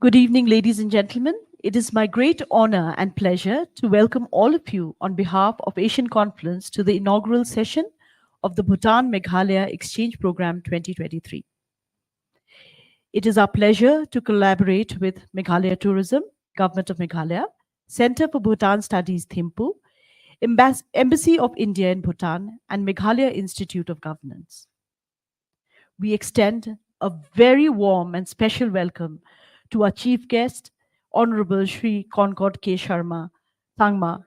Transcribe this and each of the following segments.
Good evening, ladies and gentlemen. It is my great honor and pleasure to welcome all of you on behalf of Asian Conference to the inaugural session of the Bhutan Meghalaya Exchange Program 2023. It is our pleasure to collaborate with Meghalaya Tourism, Government of Meghalaya, Center for Bhutan Studies Thimphu, Embassy of India in Bhutan, and Meghalaya Institute of Governance. We extend a very warm and special welcome to our chief guest, Honorable Shri Concord K. Sharma Sangma,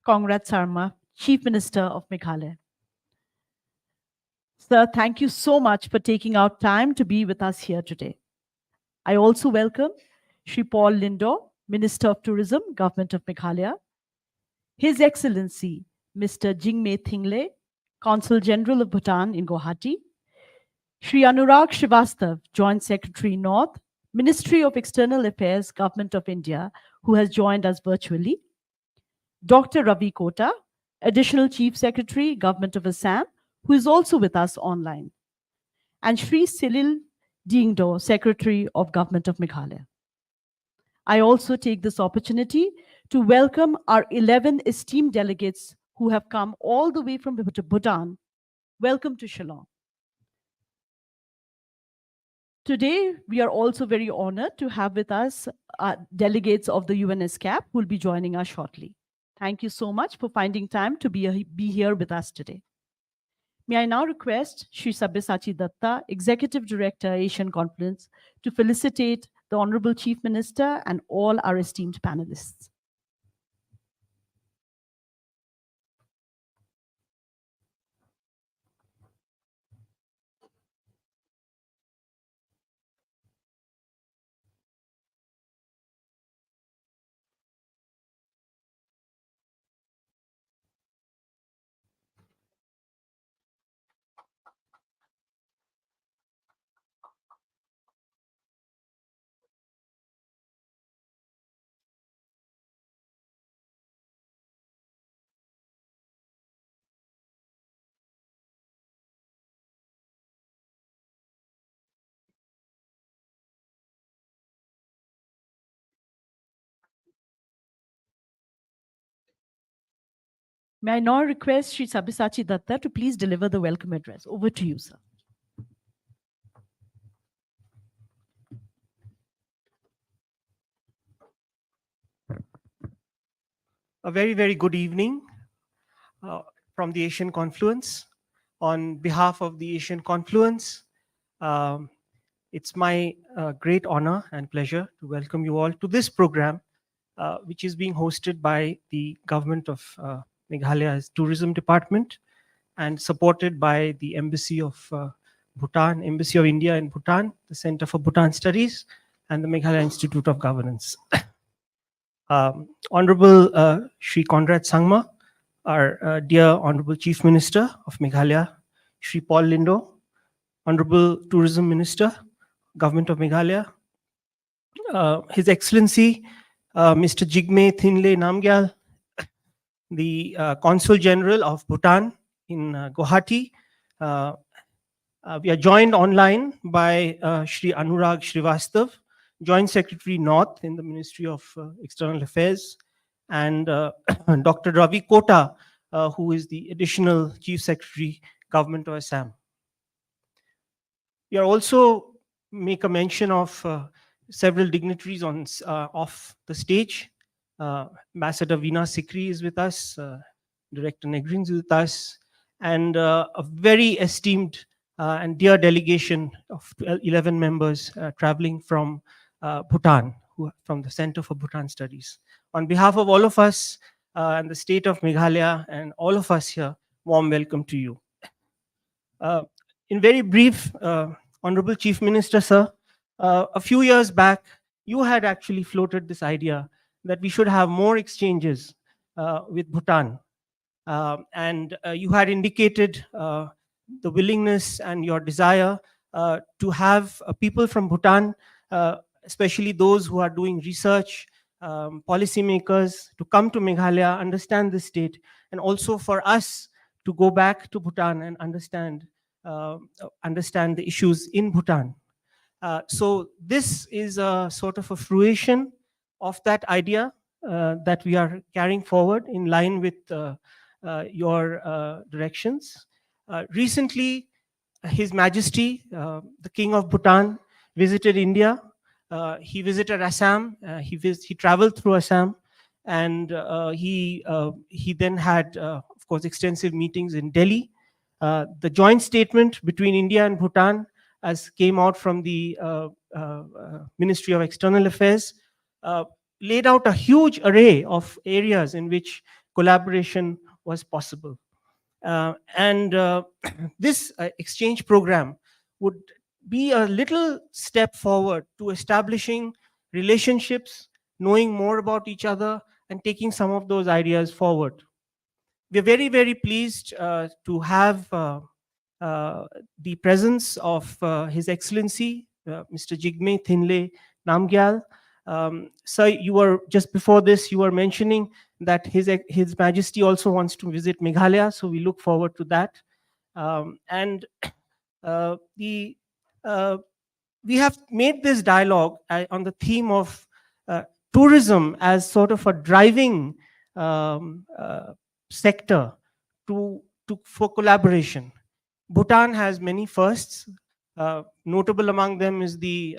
Kongrat Sarma, Chief Minister of Meghalaya. Sir, thank you so much for taking out time to be with us here today. I also welcome Shri Paul Lindo, Minister of Tourism, Government of Meghalaya, His Excellency Mr. Jingme Thingle, Consul General of Bhutan in Guwahati, Shri Anurag Srivastav, Joint Secretary North, Ministry of External Affairs, Government of India, who has joined us virtually, Dr. Ravi Kota, Additional Chief Secretary, Government of Assam, who is also with us online, and Shri Silil Dingdo, Secretary of Government of Meghalaya. I also take this opportunity to welcome our 11 esteemed delegates who have come all the way from Bhutan. Welcome to Shillong. Today, we are also very honored to have with us delegates of the UNSCAP who will be joining us shortly. Thank you so much for finding time to be here with us today. May I now request Shri Sabyasachi Datta, Executive Director, Asian Conference, to felicitate the Honorable Chief Minister and all our esteemed panelists. May I now request Shri Sabyasachi Datta to please deliver the welcome address. Over to you, sir. A very, very good evening from the Asian Confluence. On behalf of the Asian Confluence, it's my great honor and pleasure to welcome you all to this program, which is being hosted by the Government of Meghalaya's Tourism Department and supported by the Embassy of Bhutan, Embassy of India in Bhutan, the Center for Bhutan Studies, and the Meghalaya Institute of Governance. Honorable Shri Conrad Sangma, our dear Honorable Chief Minister of Meghalaya, Shri Paul Lindo, Honorable Tourism Minister, Government of Meghalaya, His Excellency Mr. Jigme Thinle Namgyal, the Consul General of Bhutan in Guwahati. We are joined online by Shri Anurag Srivastav, Joint Secretary North in the Ministry of External Affairs, and Dr. Ravi Kota, who is the Additional Chief Secretary, Government of Assam. We are also make a mention of several dignitaries on off the stage. Ambassador Veena Sikri is with us, Director Negrin is with us, and a very esteemed and dear delegation of 11 members traveling from Bhutan, from the Center for Bhutan Studies. On behalf of all of us and the state of Meghalaya and all of us here, warm welcome to you. In very brief, Honorable Chief Minister, sir, a few years back, you had actually floated this idea that we should have more exchanges with Bhutan. And you had indicated the willingness and your desire to have people from Bhutan, especially those who are doing research, policymakers, to come to Meghalaya, understand the state, and also for us to go back to Bhutan and understand the issues in Bhutan. So this is a sort of a fruition of that idea that we are carrying forward in line with your directions. Recently, His Majesty, the King of Bhutan, visited India. He visited Assam. He traveled through Assam, and he then had, of course, extensive meetings in Delhi. The joint statement between India and Bhutan, as came out from the Ministry of External Affairs, uh, laid out a huge array of areas in which collaboration was possible. And this exchange program would be a little step forward to establishing relationships, knowing more about each other, and taking some of those ideas forward. We're very, very pleased to have uh, the presence of His Excellency, Mr. Jigme Thinle Namgyal. Sir, you were just before this, you were mentioning that His Majesty also wants to visit Meghalaya, so we look forward to that. And the we have made this dialogue on the theme of tourism as sort of a driving sector for collaboration. Bhutan has many firsts. Notable among them is you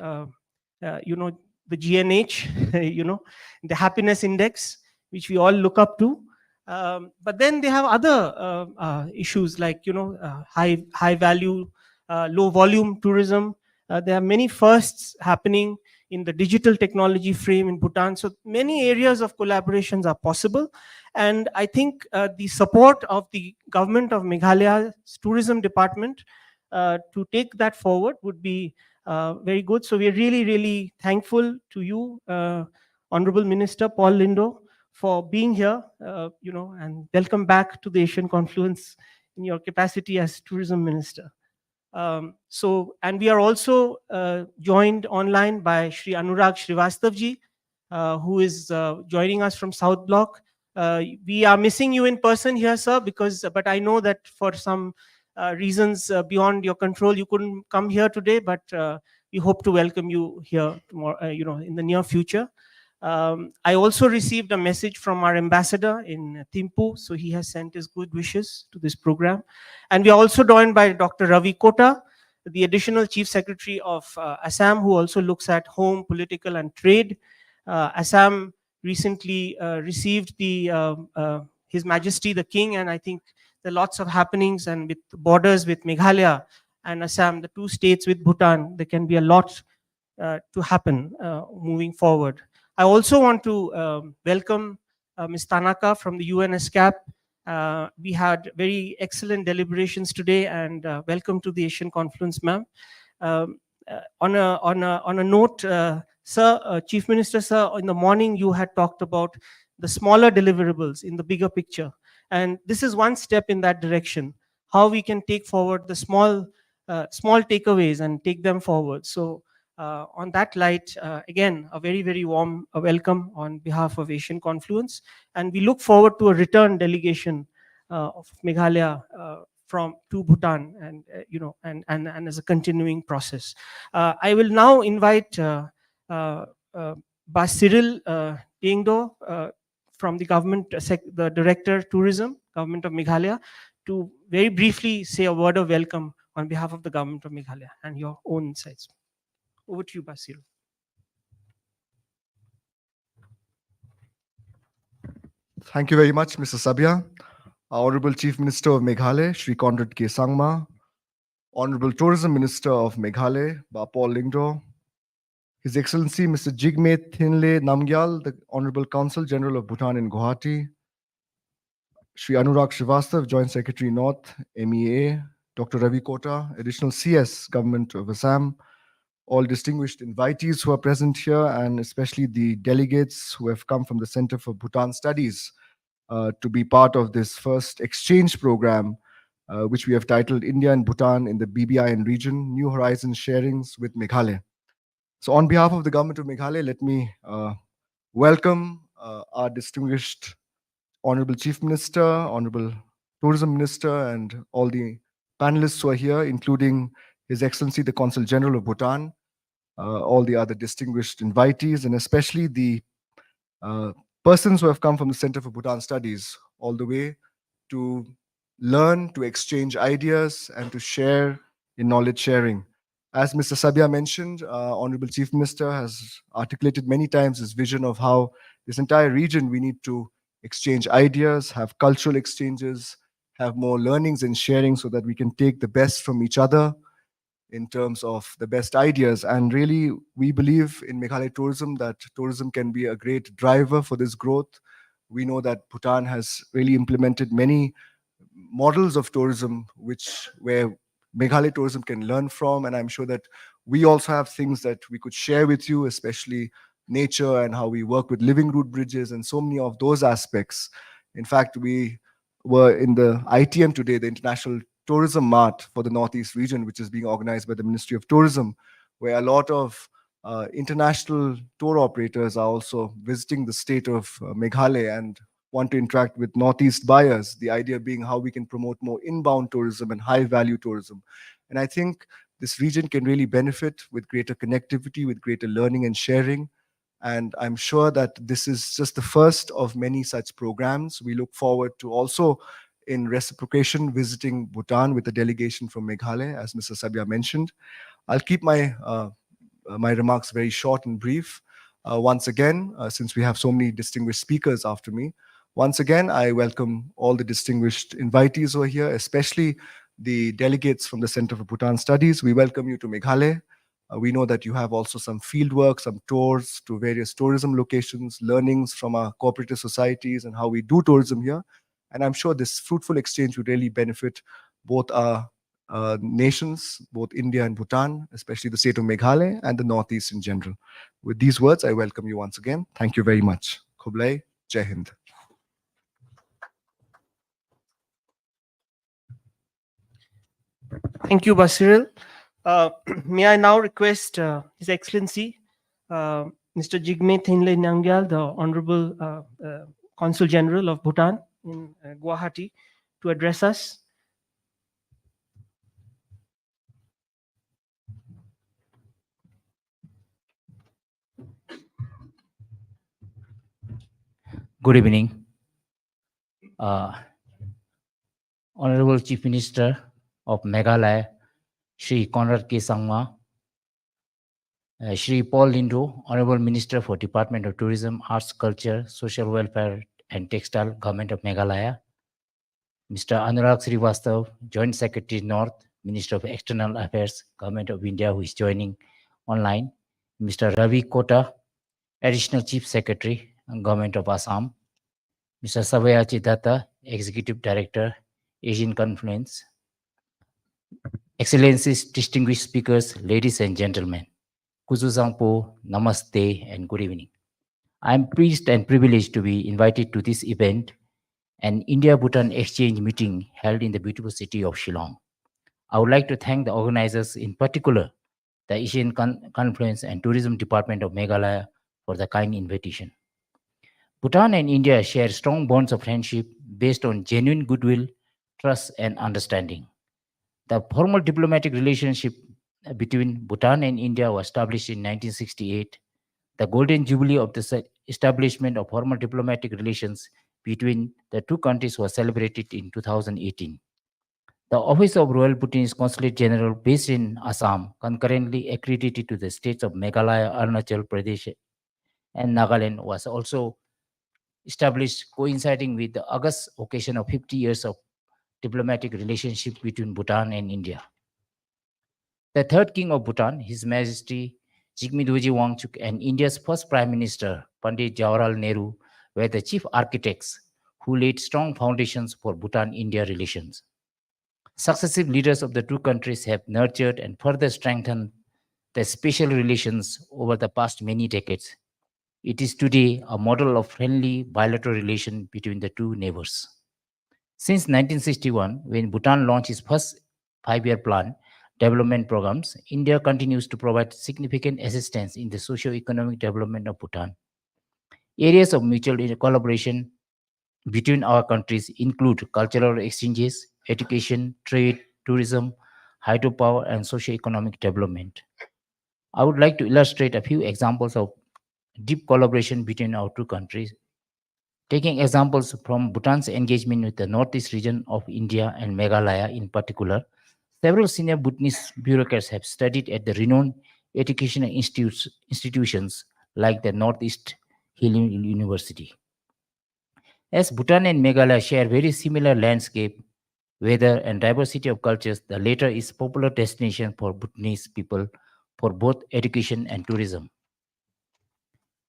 know, the GNH, you know, the happiness index, which we all look up to. But then they have other issues like, you know, high value, low volume tourism. There are many firsts happening in the digital technology frame in Bhutan. So many areas of collaborations are possible. And I think the support of the government of Meghalaya's tourism department to take that forward would be very good. So we're really, really thankful to you, Honorable Minister Paul Lindo, for being here, you know, and welcome back to the Asian Confluence in your capacity as Tourism Minister. And we are also joined online by Shri Anurag Srivastavji, who is joining us from South Block. We are missing you in person here, sir, but I know that for some reasons beyond your control, you couldn't come here today, but we hope to welcome you here tomorrow, you know, in the near future. I also received a message from our ambassador in Thimphu, so he has sent his good wishes to this program. And we are also joined by Dr. Ravi Kota, the additional chief secretary of Assam, who also looks at home, political, and trade. Assam recently received His Majesty the King, and I think there are lots of happenings, and with borders with Meghalaya and Assam, the two states with Bhutan, there can be a lot to happen moving forward. I also want to welcome Ms. Tanaka from the UNSCAP. We had very excellent deliberations today, and welcome to the Asian Confluence, ma'am. On a note, sir, Chief Minister, sir, in the morning you had talked about the smaller deliverables in the bigger picture, and this is one step in that direction. How we can take forward the small takeaways and take them forward. So on that light, again, a very, very warm welcome on behalf of Asian Confluence. And we look forward to a return delegation of Meghalaya from to Bhutan, and you know, and as a continuing process. I will now invite Bas Cyril Tiengdo from the government, the Director Tourism, Government of Meghalaya, to very briefly say a word of welcome on behalf of the Government of Meghalaya and your own insights. Over to you, Basil. Thank you very much, Mr. Sabia. Honorable Chief Minister of Meghalaya, Shri Conrad K. Sangma, Honorable Tourism Minister of Meghalaya, Paul Lingdo, His Excellency Mr. Jigme Thinle Namgyal, the Honorable Consul General of Bhutan in Guwahati, Shri Anurag Srivastav, Joint Secretary North, MEA, Dr. Ravi Kota, Additional CS, Government of Assam, all distinguished invitees who are present here, and especially the delegates who have come from the Center for Bhutan Studies to be part of this first exchange program, which we have titled India and Bhutan in the BBIN region, New Horizons Sharings with Meghalaya. So on behalf of the government of Meghalaya, let me welcome our distinguished Honorable Chief Minister, Honorable Tourism Minister, and all the panelists who are here, including His Excellency the Consul General of Bhutan. all the other distinguished invitees, and especially the uh, persons who have come from the Center for Bhutan Studies all the way to learn, to exchange ideas, and to share in knowledge sharing. As Mr. Sabia mentioned, Honorable Chief Minister has articulated many times his vision of how this entire region we need to exchange ideas, have cultural exchanges, have more learnings and sharing so that we can take the best from each other in terms of the best ideas. And really, we believe in Meghalaya tourism that tourism can be a great driver for this growth. We know that Bhutan has really implemented many models of tourism which where Meghalaya tourism can learn from, and I'm sure that we also have things that we could share with you, especially nature and how we work with living root bridges and so many of those aspects. In fact, we were in the ITM today, the International Tourism Mart for the Northeast region, which is being organized by the Ministry of Tourism, where a lot of international tour operators are also visiting the state of Meghalaya and want to interact with Northeast buyers. The idea being how we can promote more inbound tourism and high value tourism. And I think this region can really benefit with greater connectivity, with greater learning and sharing. And I'm sure that this is just the first of many such programs. We look forward to also, in reciprocation, visiting Bhutan with a delegation from Meghalaya, as Mr. Sabia mentioned. I'll keep my remarks very short and brief. Once again, since we have so many distinguished speakers after me, once again, I welcome all the distinguished invitees who are here, especially the delegates from the Center for Bhutan Studies. We welcome you to Meghalaya. We know that you have also some field work, some tours to various tourism locations, learnings from our cooperative societies and how we do tourism here. And I'm sure this fruitful exchange would really benefit both our nations, both India and Bhutan, especially the state of Meghalaya and the Northeast in general. With these words, I welcome you once again. Thank you very much. Kublai, Jai Hind. Thank you, Basiril. May I now request His Excellency, Mr. Jigme Thinle Nangyal, the Honorable Consul General of Bhutan in Guwahati, to address us. Good evening. Honorable Chief Minister of Meghalaya, Shri Conrad K. Sangma, Shri Paul Lindo, Honorable Minister for Department of Tourism, Arts, Culture, Social Welfare and Textile, Government of Meghalaya, Mr. Anurag Srivastav, Joint Secretary North, Minister of External Affairs, Government of India, who is joining online, Mr. Ravi Kota, Additional Chief Secretary, Government of Assam, Mr. Savaya Chidatta, Executive Director, Asian Confluence, Excellencies, distinguished speakers, ladies and gentlemen, Kuzuzangpo, Namaste, and good evening. I am pleased and privileged to be invited to this event, an India-Bhutan exchange meeting held in the beautiful city of Shillong. I would like to thank the organizers, in particular, the Asian Confluence and Tourism Department of Meghalaya, for the kind invitation. Bhutan and India share strong bonds of friendship based on genuine goodwill, trust, and understanding. The formal diplomatic relationship between Bhutan and India was established in 1968. The golden jubilee of the establishment of formal diplomatic relations between the two countries was celebrated in 2018. The Office of Royal Bhutanese Consulate General, based in Assam, concurrently accredited to the states of Meghalaya, Arunachal Pradesh, and Nagaland, was also established coinciding with the August occasion of 50 years of diplomatic relationship between Bhutan and India. The third king of Bhutan, His Majesty Jigme Wangchuk, and India's first Prime Minister, Pandit Jawaharlal Nehru, were the chief architects who laid strong foundations for Bhutan-India relations. Successive leaders of the two countries have nurtured and further strengthened the special relations over the past many decades. It is today a model of friendly bilateral relation between the two neighbors. Since 1961, when Bhutan launched its first five-year plan development programs, India continues to provide significant assistance in the socio-economic development of Bhutan. Areas of mutual collaboration between our countries include cultural exchanges, education, trade, tourism, hydropower, and socio-economic development. I would like to illustrate a few examples of deep collaboration between our two countries. Taking examples from Bhutan's engagement with the northeast region of India and Meghalaya in particular, several senior Bhutanese bureaucrats have studied at the renowned educational institutions like the Northeast Hill University. As Bhutan and Meghalaya share very similar landscape, weather, and diversity of cultures, the latter is popular destination for Bhutanese people for both education and tourism.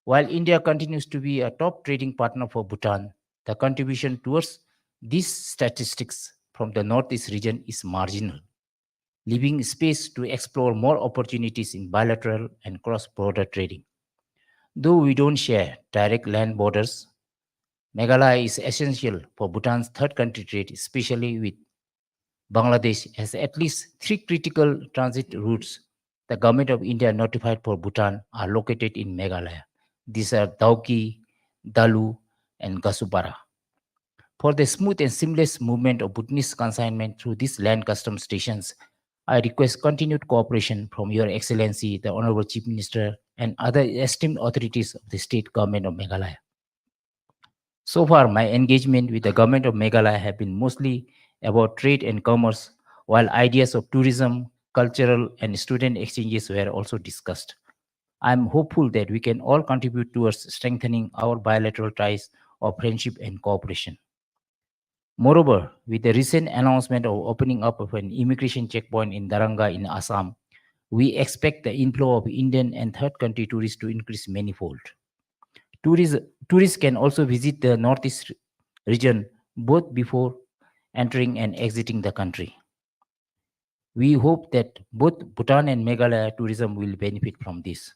While India continues to be a top trading partner for Bhutan, the contribution towards these statistics from the Northeast region is marginal, leaving space to explore more opportunities in bilateral and cross-border trading. Though we don't share direct land borders, Meghalaya is essential for Bhutan's third country trade, especially with Bangladesh has at least three critical transit routes the government of India notified for Bhutan are located in Meghalaya. These are Dauki, Dalu, and Gasupara. For the smooth and seamless movement of Bhutanese consignment through these land customs stations, I request continued cooperation from Your Excellency, the Honorable Chief Minister, and other esteemed authorities of the state government of Meghalaya. So far, my engagement with the government of Meghalaya have been mostly about trade and commerce, while ideas of tourism, cultural, and student exchanges were also discussed. I am hopeful that we can all contribute towards strengthening our bilateral ties of friendship and cooperation. Moreover, with the recent announcement of opening up of an immigration checkpoint in Daranga in Assam, we expect the inflow of Indian and third country tourists to increase manifold. Tourists can also visit the northeast region both before entering and exiting the country. We hope that both Bhutan and Meghalaya tourism will benefit from this.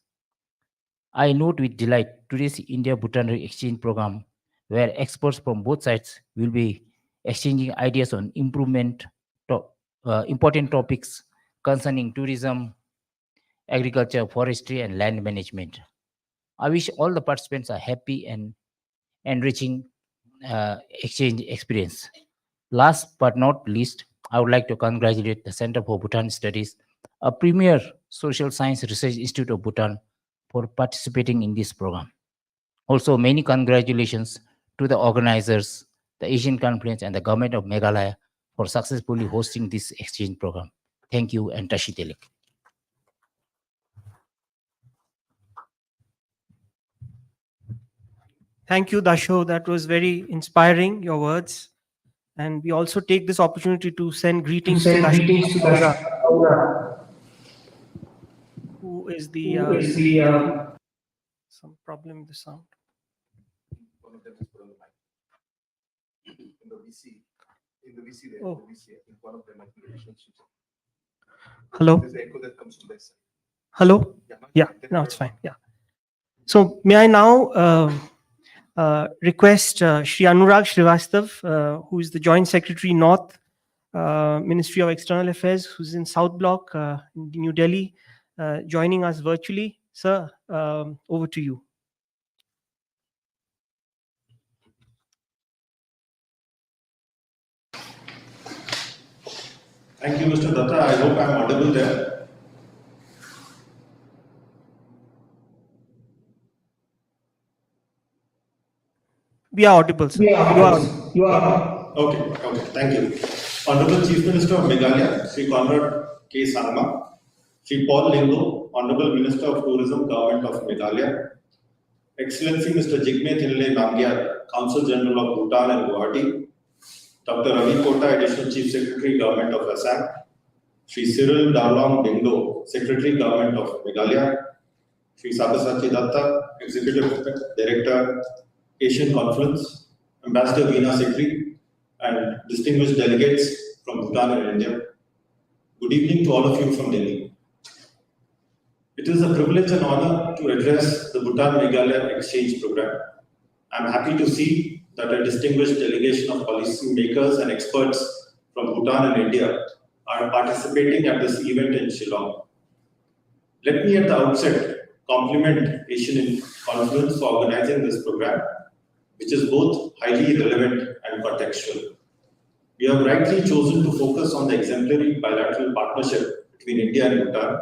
I note with delight today's India-Bhutan exchange program, where experts from both sides will be exchanging ideas on important topics concerning tourism, agriculture, forestry, and land management. I wish all the participants a happy and enriching exchange experience. Last but not least, I would like to congratulate the Center for Bhutan Studies, a premier social science research institute of Bhutan, for participating in this program. Also, many congratulations to the organizers, the Asian Conference, and the government of Meghalaya for successfully hosting this exchange program. Thank you and Tashi Telik. Thank you, Dasho. That was very inspiring, your words. And we also take this opportunity to send greetings to Dasho, who is the some problem with the sound. Oh. Hello. Hello. Yeah. No, it's fine. Yeah. So may I now request Shri Anurag Srivastav, who is the Joint Secretary North, Ministry of External Affairs, who's in South Block in New Delhi, joining us virtually. Sir, over to you. Thank you, Mr. Datta. I hope I'm audible there. We are audible, sir. You are audible. You are. Okay. Thank you. Honorable Chief Minister of Meghalaya, Sri Conrad K. Sangma, Sri Paul Lindo, Honorable Minister of Tourism, Government of Meghalaya, Excellency Mr. Jigme Thinle Namgyal, Consul General of Bhutan and Guwahati, Dr. Ravi Kota, Additional Chief Secretary, Government of Assam, Sri Cyril Darlong Dingdo, Secretary, Government of Meghalaya, Sri Sabasati Datta, Executive Director, Asian Conference, Ambassador Veena Sikri, and distinguished delegates from Bhutan and India. Good evening to all of you from Delhi. It is a privilege and honor to address the Bhutan-Meghalaya Exchange Program. I'm happy to see that a distinguished delegation of policy makers and experts from Bhutan and India are participating at this event in Shillong. Let me at the outset compliment Asian Conference for organizing this program, which is both highly relevant and contextual. We have rightly chosen to focus on the exemplary bilateral partnership between India and Bhutan,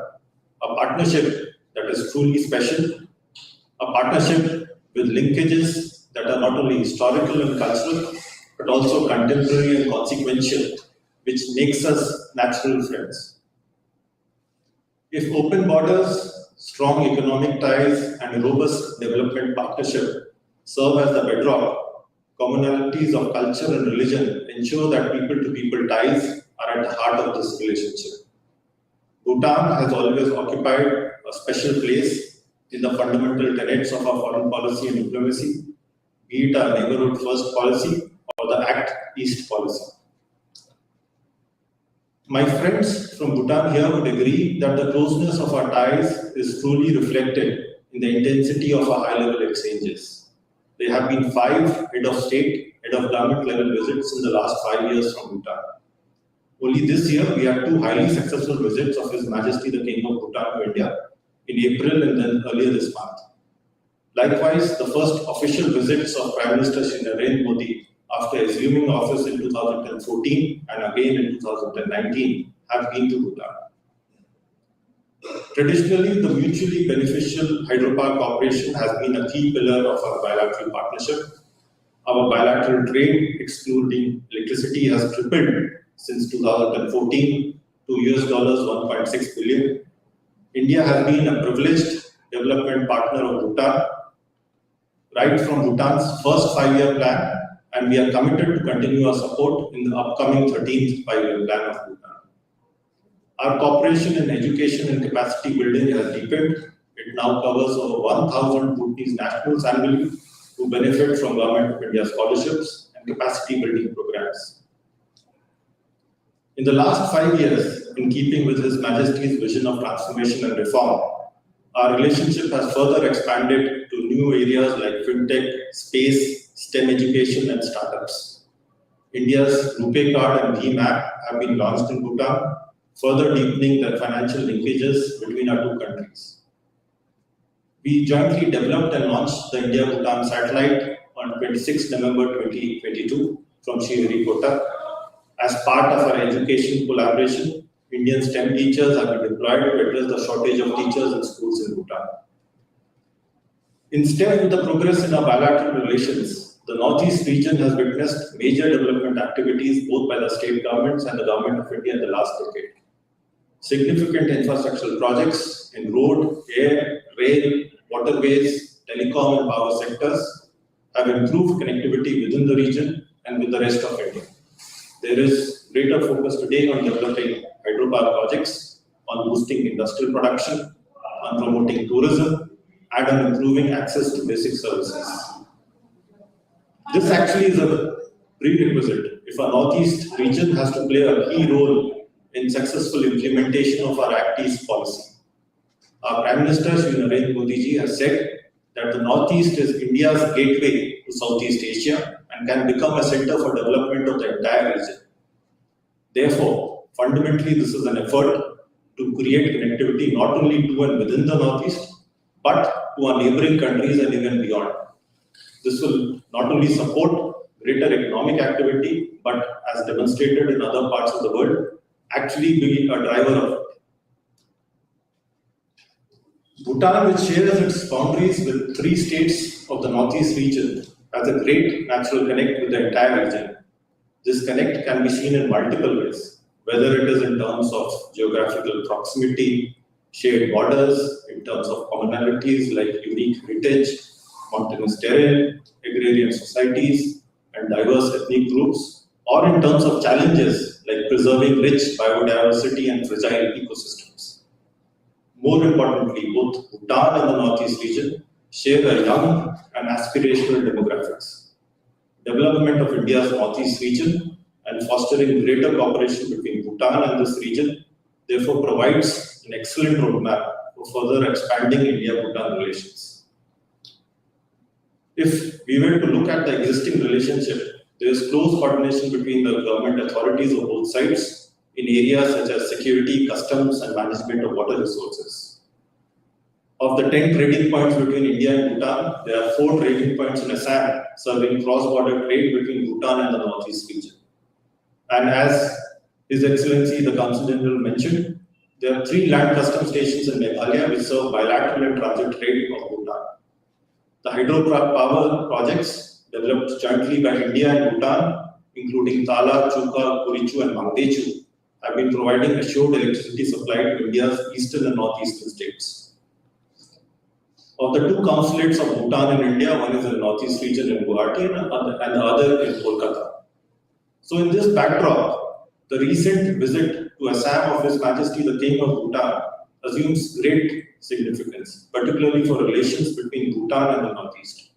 a partnership that is truly special, a partnership with linkages that are not only historical and cultural, but also contemporary and consequential, which makes us natural friends. If open borders, strong economic ties, and robust development partnership serve as the bedrock, commonalities of culture and religion ensure that people-to-people ties are at the heart of this relationship. Bhutan has always occupied a special place in the fundamental tenets of our foreign policy and diplomacy, be it our neighborhood first policy or the Act East policy. My friends from Bhutan here would agree that the closeness of our ties is truly reflected in the intensity of our high-level exchanges. There have been 5 head of state, head of government level visits in the last 5 years from Bhutan. Only this year, we had 2 highly successful visits of His Majesty the King of Bhutan to India in April and then earlier this month. Likewise, the first official visits of Prime Minister Shri Narendra Modi after assuming office in 2014 and again in 2019 have been to Bhutan. Traditionally, the mutually beneficial hydropower cooperation has been a key pillar of our bilateral partnership. Our bilateral trade, excluding electricity, has tripled since 2014 to $1.6 billion. India has been a privileged development partner of Bhutan right from Bhutan's first 5-year plan, and we are committed to continue our support in the upcoming 13th 5-year plan of Bhutan. Our cooperation in education and capacity building has deepened. It now covers over 1,000 Bhutanese nationals annually who benefit from Government of India scholarships and capacity building programs. In the last 5 years, in keeping with His Majesty's vision of transformation and reform, our relationship has further expanded to new areas like fintech, space, STEM education, and startups. India's RuPay card and BHIM app have been launched in Bhutan, further deepening the financial linkages between our 2 countries. We jointly developed and launched the India-Bhutan satellite on 26 November 2022 from Sriharikota. As part of our education collaboration, Indian STEM teachers have been deployed to address the shortage of teachers in schools in Bhutan. In step with the progress in our bilateral relations, the Northeast region has witnessed major development activities both by the state governments and the Government of India in the last decade. Significant infrastructural projects in road, air, rail, waterways, telecom and power sectors have improved connectivity within the region and with the rest of India. There is greater focus today on developing hydropower projects, on boosting industrial production, on promoting tourism, and on improving access to basic services. This actually is a prerequisite if our Northeast region has to play a key role in successful implementation of our Act East policy. Our Prime Minister Shri Narendra Modi ji has said that the Northeast is India's gateway to Southeast Asia and can become a center for development of the entire region. Therefore, fundamentally, this is an effort to create connectivity not only to and within the Northeast, but to our neighboring countries and even beyond. This will not only support greater economic activity, but as demonstrated in other parts of the world, actually be a driver of it. Bhutan, which shares its boundaries with 3 states of the Northeast region, has a great natural connect with the entire region. This connect can be seen in multiple ways, whether it is in terms of geographical proximity, shared borders, in terms of commonalities like unique heritage, mountainous terrain, agrarian societies, and diverse ethnic groups, or in terms of challenges like preserving rich biodiversity and fragile ecosystems. More importantly, both Bhutan and the Northeast region share a young and aspirational demographics. Development of India's Northeast region and fostering greater cooperation between Bhutan and this region therefore provides an excellent roadmap for further expanding India-Bhutan relations. If we were to look at the existing relationship, there is close coordination between the government authorities of both sides in areas such as security, customs, and management of water resources. Of the 10 trading points between India and Bhutan, there are 4 trading points in Assam serving cross-border trade between Bhutan and the Northeast region. And as His Excellency the Consul General mentioned, There are 3 land custom stations in Meghalaya which serve bilateral and transit trade of Bhutan. The hydropower projects developed jointly by India and Bhutan, including Tala, Chuka, Kurichu, and Mangdechu, have been providing assured electricity supply to India's eastern and northeastern states. Of the 2 consulates of Bhutan in India, one is in the northeast region in Guwahati and the other in Kolkata. So in this backdrop, the recent visit to Assam of His Majesty the King of Bhutan assumes great significance, particularly for relations between Bhutan and the Northeast.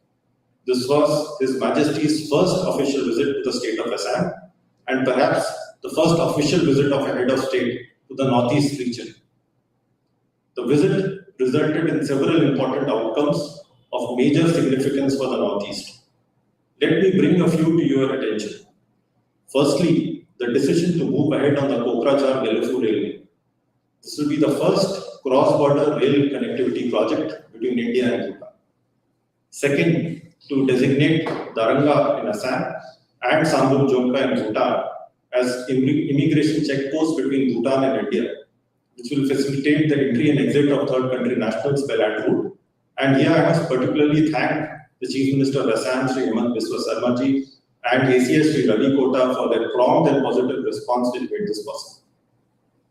This was His Majesty's first official visit to the state of Assam, and perhaps the first official visit of a head of state to the Northeast region. The visit resulted in several important outcomes of major significance for the Northeast. Let me bring a few to your attention. Firstly, the decision to move ahead on the Kokrajhar-Gelefu railway. This will be the first cross-border rail connectivity project between India and Bhutan. Second, to designate Daranga in Assam and Sambur Jonka in Bhutan as immigration checkposts between Bhutan and India, which will facilitate the entry and exit of third country nationals by land route. And here I must particularly thank the Chief Minister of Assam, Sri Hemant Biswa Sarma ji, and ACS Sri Ravi Kota for their prompt and positive response which made this possible.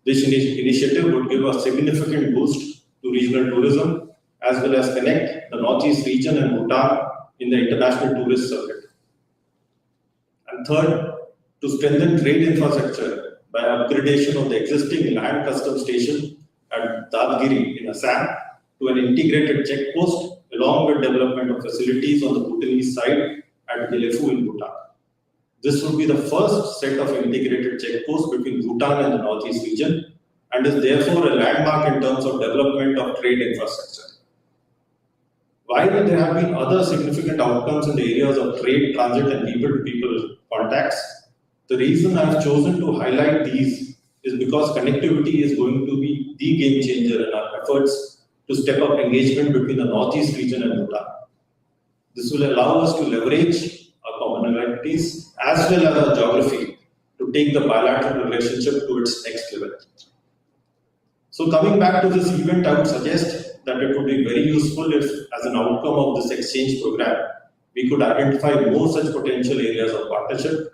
This initiative would give a significant boost to regional tourism as well as connect the Northeast region and Bhutan in the international tourist circuit. And third, to strengthen trade infrastructure by upgradation of the existing land custom station at Dadgiri in Assam to an integrated checkpost along with development of facilities on the Bhutanese side at Gelefu in Bhutan. This would be the first set of integrated checkposts between Bhutan and the Northeast region and is therefore a landmark in terms of development of trade infrastructure. While there have been other significant outcomes in the areas of trade, transit, and people-to-people contacts, the reason I have chosen to highlight these is because connectivity is going to be the game changer in our efforts to step up engagement between the Northeast region and Bhutan. This will allow us to leverage our commonalities as well as our geography to take the bilateral relationship to its next level. So coming back to this event, I would suggest that it would be very useful if, as an outcome of this exchange program, we could identify more such potential areas of partnership,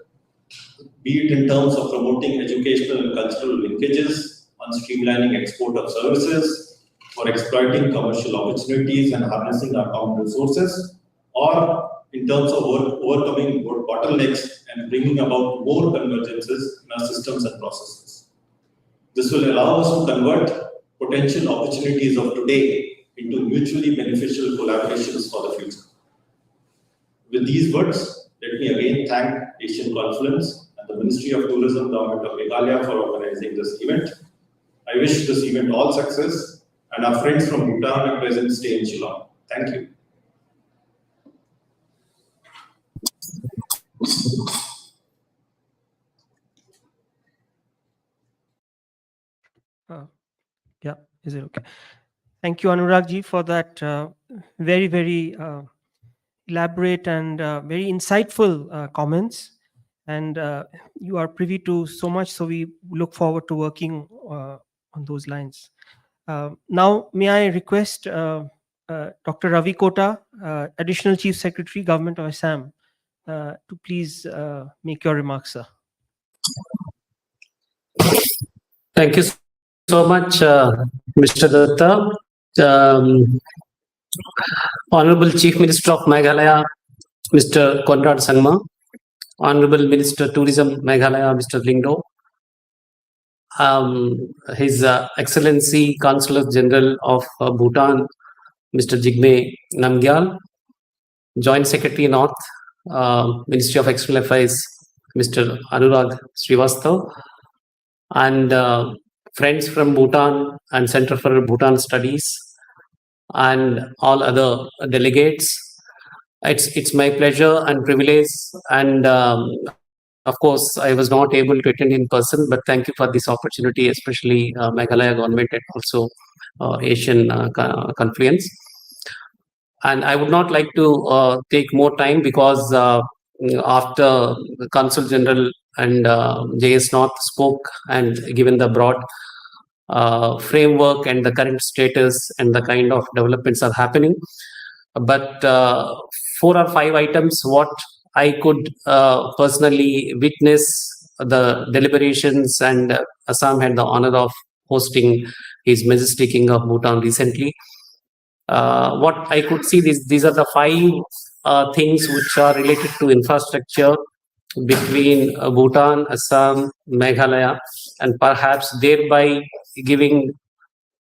be it in terms of promoting educational and cultural linkages, on streamlining export of services, or exploiting commercial opportunities and harnessing our common resources, or in terms of overcoming bottlenecks and bringing about more convergences in our systems and processes. This will allow us to convert potential opportunities of today into mutually beneficial collaborations for the future. With these words, let me again thank Asian Conference and the Ministry of Tourism, Government of Meghalaya for organizing this event. I wish this event all success, and our friends from Bhutan at present stay in Shillong. Thank you. Yeah, is it okay? Thank you, Anurag ji, for that very, very elaborate and very insightful comments. And you are privy to so much, so we look forward to working on those lines. Now, may I request Dr. Ravi Kota, Additional Chief Secretary, Government of Assam, to please make your remarks, sir. Thank you so much, Mr. Datta. Honorable Chief Minister of Meghalaya, Mr. Conrad Sangma, Honorable Minister Tourism Meghalaya, Mr. Lingdo, His Excellency Consular General of Bhutan, Mr. Jigme Namgyal, Joint Secretary North, Ministry of External Affairs, Mr. Anurag Srivastav, and friends from Bhutan and Center for Bhutan Studies, and all other delegates. It's my pleasure and privilege, and of course, I was not able to attend in person, but thank you for this opportunity, especially Meghalaya government and also Asian Confluence. And I would not like to take more time because after the Consul General and JS North spoke and given the broad framework and the current status and the kind of developments are happening. But 4 or 5 items what I could personally witness the deliberations, and Assam had the honor of hosting His Majesty King of Bhutan recently. What I could see, these are the 5 things which are related to infrastructure between Bhutan, Assam, Meghalaya, and perhaps thereby giving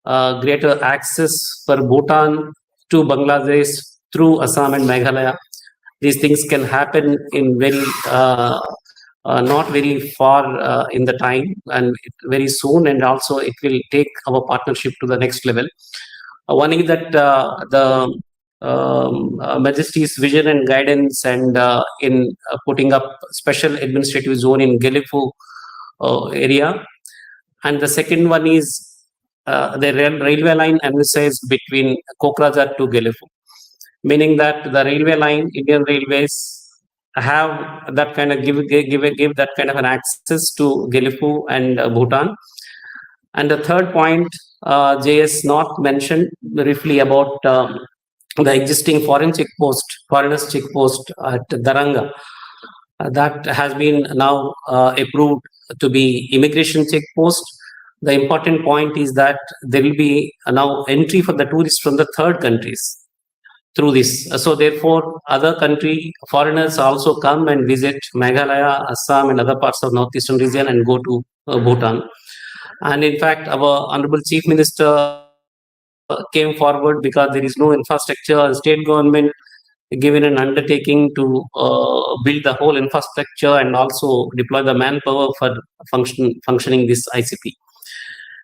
greater access for Bhutan to Bangladesh through Assam and Meghalaya. These things can happen in very not very far in the time, and very soon, and also it will take our partnership to the next level. One is that the Majesty's vision and guidance, and in putting up special administrative zone in Gelifu area. And the second one is the railway line emphasized between Kokrajhar to Gelifu, meaning that the railway line, Indian Railways, have that kind of give that kind of an access to Gelifu and Bhutan. And the third point, JS not mentioned briefly about the existing foreigners check post at Daranga. That has been now approved to be immigration check post. The important point is that there will be now entry for the tourists from the third countries through this. So therefore, other country foreigners also come and visit Meghalaya, Assam, and other parts of northeastern region and go to Bhutan. And in fact, our Honorable Chief Minister came forward because there is no infrastructure. State government given an undertaking to build the whole infrastructure and also deploy the manpower for functioning this ICP.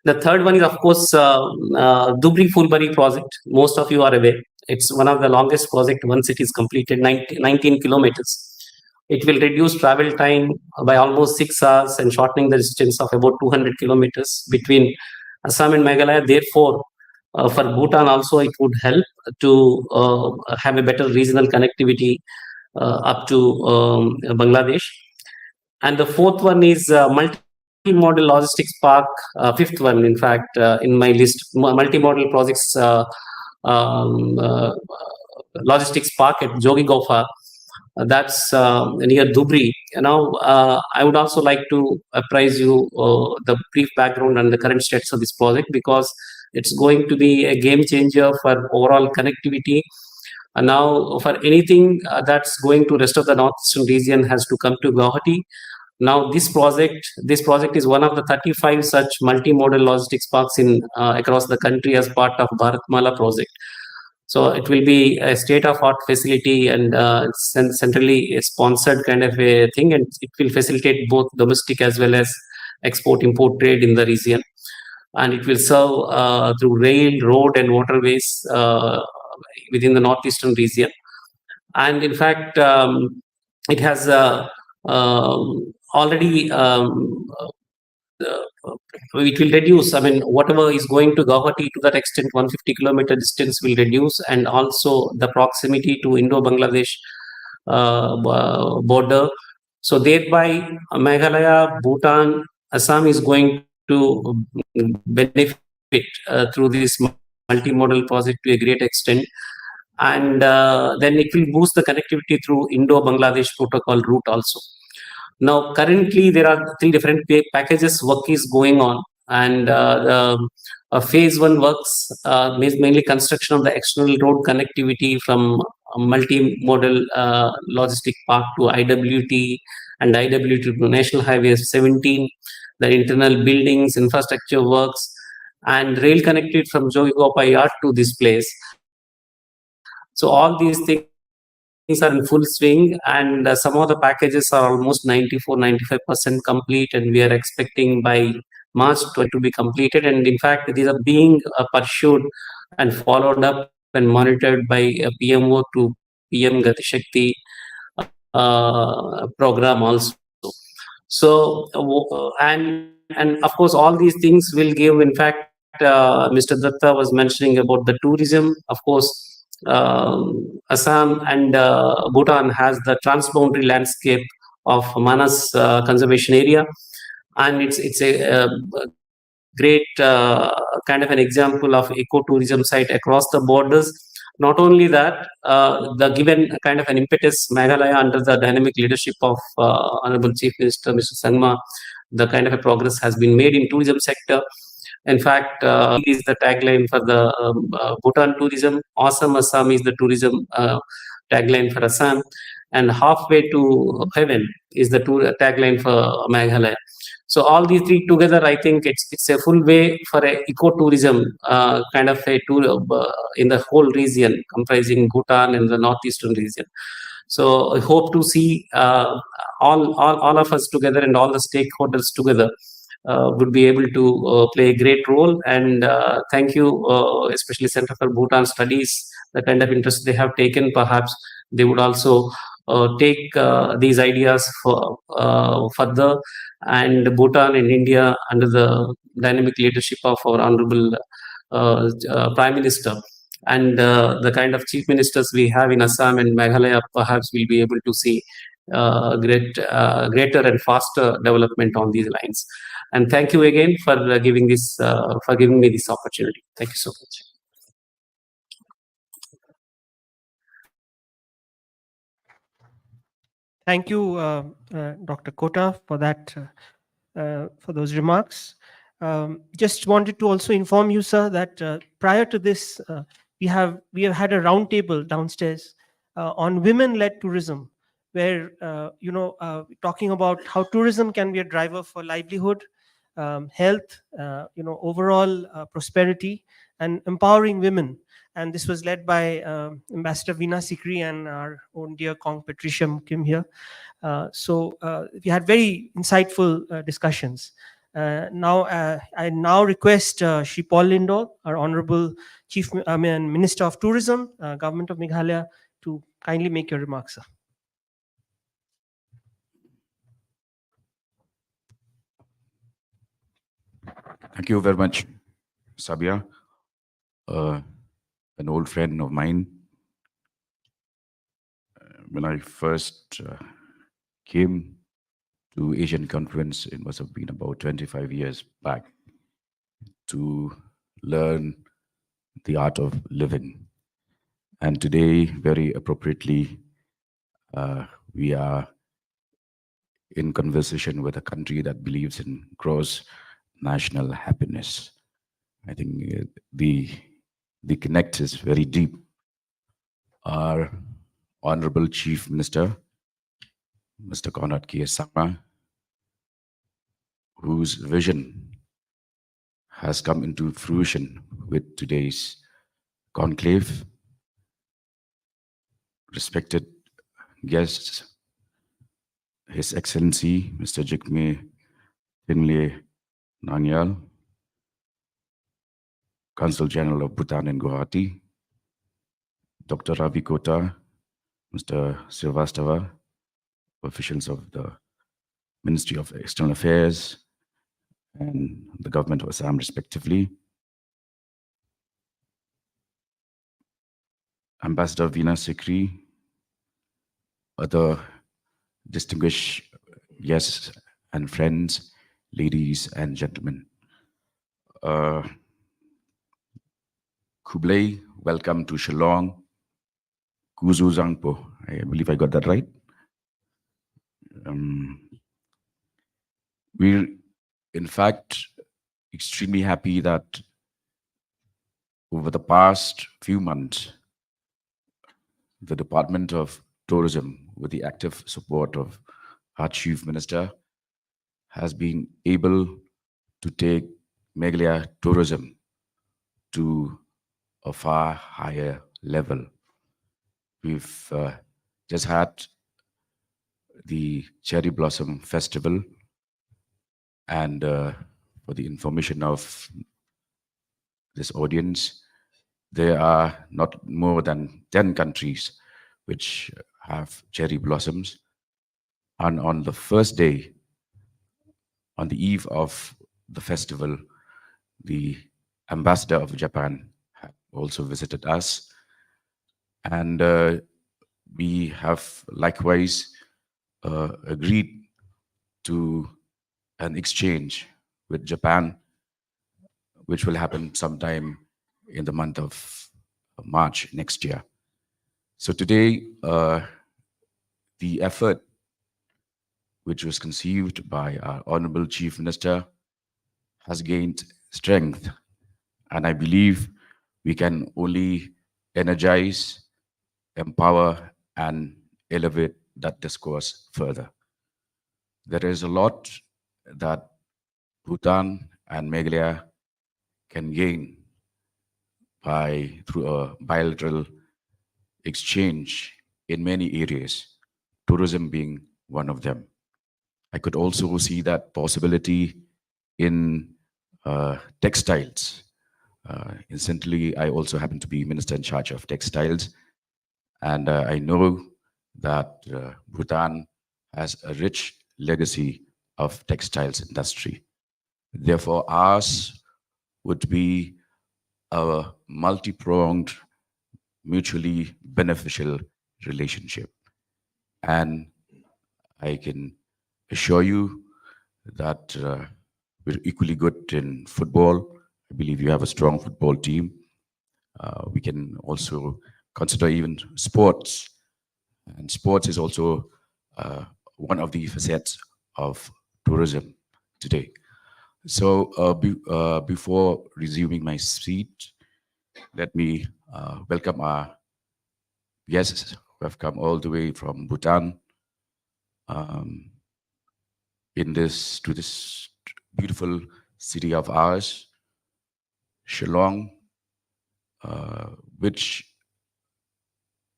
The third one is, of course, Dhubri-Fulbari project. Most of you are aware. It's one of the longest project once it is completed, 19 kilometers. It will reduce travel time by almost 6 hours and shortening the distance of about 200 kilometers between Assam and Meghalaya. Therefore, for Bhutan also, it would help to have a better regional connectivity up to Bangladesh. And the fourth one is multimodal logistics park. Fifth one, in fact, in my list, multimodal projects logistics park at Jogi Gofa. That's near Dhubri. Now, I would also like to apprise you the brief background and the current status of this project, because it's going to be a game changer for overall connectivity. And now, for anything that's going to rest of the northeastern region has to come to Guwahati. Now, this project is one of the 35 such multimodal logistics parks in across the country as part of Bharatmala project. So it will be a state-of-art facility and centrally sponsored kind of a thing, and it will facilitate both domestic as well as export-import trade in the region. And it will serve through rail, road, and waterways within the northeastern region. And in fact, it has already it will reduce. I mean, whatever is going to Guwahati to that extent, 150 kilometer distance will reduce, and also the proximity to Indo-Bangladesh border. So thereby, Meghalaya, Bhutan, Assam is going to benefit through this multimodal project to a great extent. And then it will boost the connectivity through Indo-Bangladesh protocol route also. Now, currently, there are 3 different packages. Work is going on, and phase 1 works mainly construction of the external road connectivity from multimodal logistic park to IWT, and IWT to National Highway 17, the internal buildings, infrastructure works, and rail connected from Jogigopa Yard to this place. So all these things are in full swing, and some of the packages are almost 94-95% complete, and we are expecting by March to be completed. And in fact, these are being pursued and followed up and monitored by PMO to PM Gati Shakti program also. So and of course, all these things will give. In fact, Mr. Datta was mentioning about the tourism. Of course, Assam and Bhutan has the transboundary landscape of Manas conservation area, and it's a great kind of an example of ecotourism site across the borders. Not only that, the given kind of an impetus, Meghalaya under the dynamic leadership of Honorable Chief Minister Mr. Sangma, the kind of a progress has been made in tourism sector. In fact, is the tagline for the Bhutan tourism. Awesome Assam is the tourism tagline for Assam, and halfway to heaven is the tagline for Meghalaya. So all these three together, I think it's a full way for a ecotourism kind of a tour in the whole region, comprising Bhutan and the northeastern region. So I hope to see all of us together and all the stakeholders together would be able to play a great role. And thank you, especially Center for Bhutan Studies, the kind of interest they have taken. Perhaps they would also take these ideas for further, and Bhutan and India under the dynamic leadership of our Honorable Prime Minister and the kind of chief ministers we have in Assam and Meghalaya, perhaps we'll be able to see greater and faster development on these lines. And thank you again for giving me this opportunity. Thank you so much. Thank you, Dr. Kota, for that, for those remarks. Just wanted to also inform you, sir, that prior to this, we have had a roundtable downstairs on women-led tourism, where talking about how tourism can be a driver for livelihood, health, overall prosperity, and empowering women. And this was led by Ambassador Veena Sikri and our own dear Kong Patricia Mukim here. So we had very insightful discussions. I now request Shri Paul Lindo, our Honorable Minister of Tourism, Government of Meghalaya, to kindly make your remarks, sir. Thank you very much, Sabia, an old friend of mine. When I first came to Asian Conference, it must have been about 25 years back, to learn the art of living. And today, very appropriately, we are in conversation with a country that believes in gross national happiness. I think the connect is very deep. Our Honorable Chief Minister, Mr. Conrad K. Sangma, whose vision has come into fruition with today's conclave. Respected guests, His Excellency, Mr. Jigme Thinley Nangyal, Consul General of Bhutan and Guwahati, Dr. Ravi Kota, Mr. Srivastava, officials of the Ministry of External Affairs and the Government of Assam, respectively, Ambassador Veena Sikri, other distinguished guests and friends, ladies and gentlemen. Kublai, welcome to Shillong. Kuzu Zangpo, I believe I got that right. We're, in fact, extremely happy that over the past few months, the Department of Tourism, with the active support of our Chief Minister, has been able to take Meghalaya tourism to a far higher level. We've just had the Cherry Blossom Festival, and for the information of this audience, there are not more than 10 countries which have cherry blossoms. And on the first day, on the eve of the festival, the ambassador of Japan had also visited us. And we have likewise agreed to an exchange with Japan which will happen sometime in the month of March next year. So today, the effort which was conceived by our Honorable Chief Minister has gained strength, and I believe we can only energize, empower, and elevate that discourse further. There is a lot that Bhutan and Meghalaya can gain through a bilateral exchange in many areas, tourism being one of them. I could also see that possibility in textiles. Incidentally, I also happen to be minister in charge of textiles, and I know that Bhutan has a rich legacy of textiles industry. Therefore, ours would be a multi-pronged, mutually beneficial relationship. And I can assure you that we're equally good in football. I believe you have a strong football team. We can also consider even sports. And sports is also one of the facets of tourism today. So before resuming my seat, let me welcome our guests who have come all the way from Bhutan to this beautiful city of ours, Shillong, which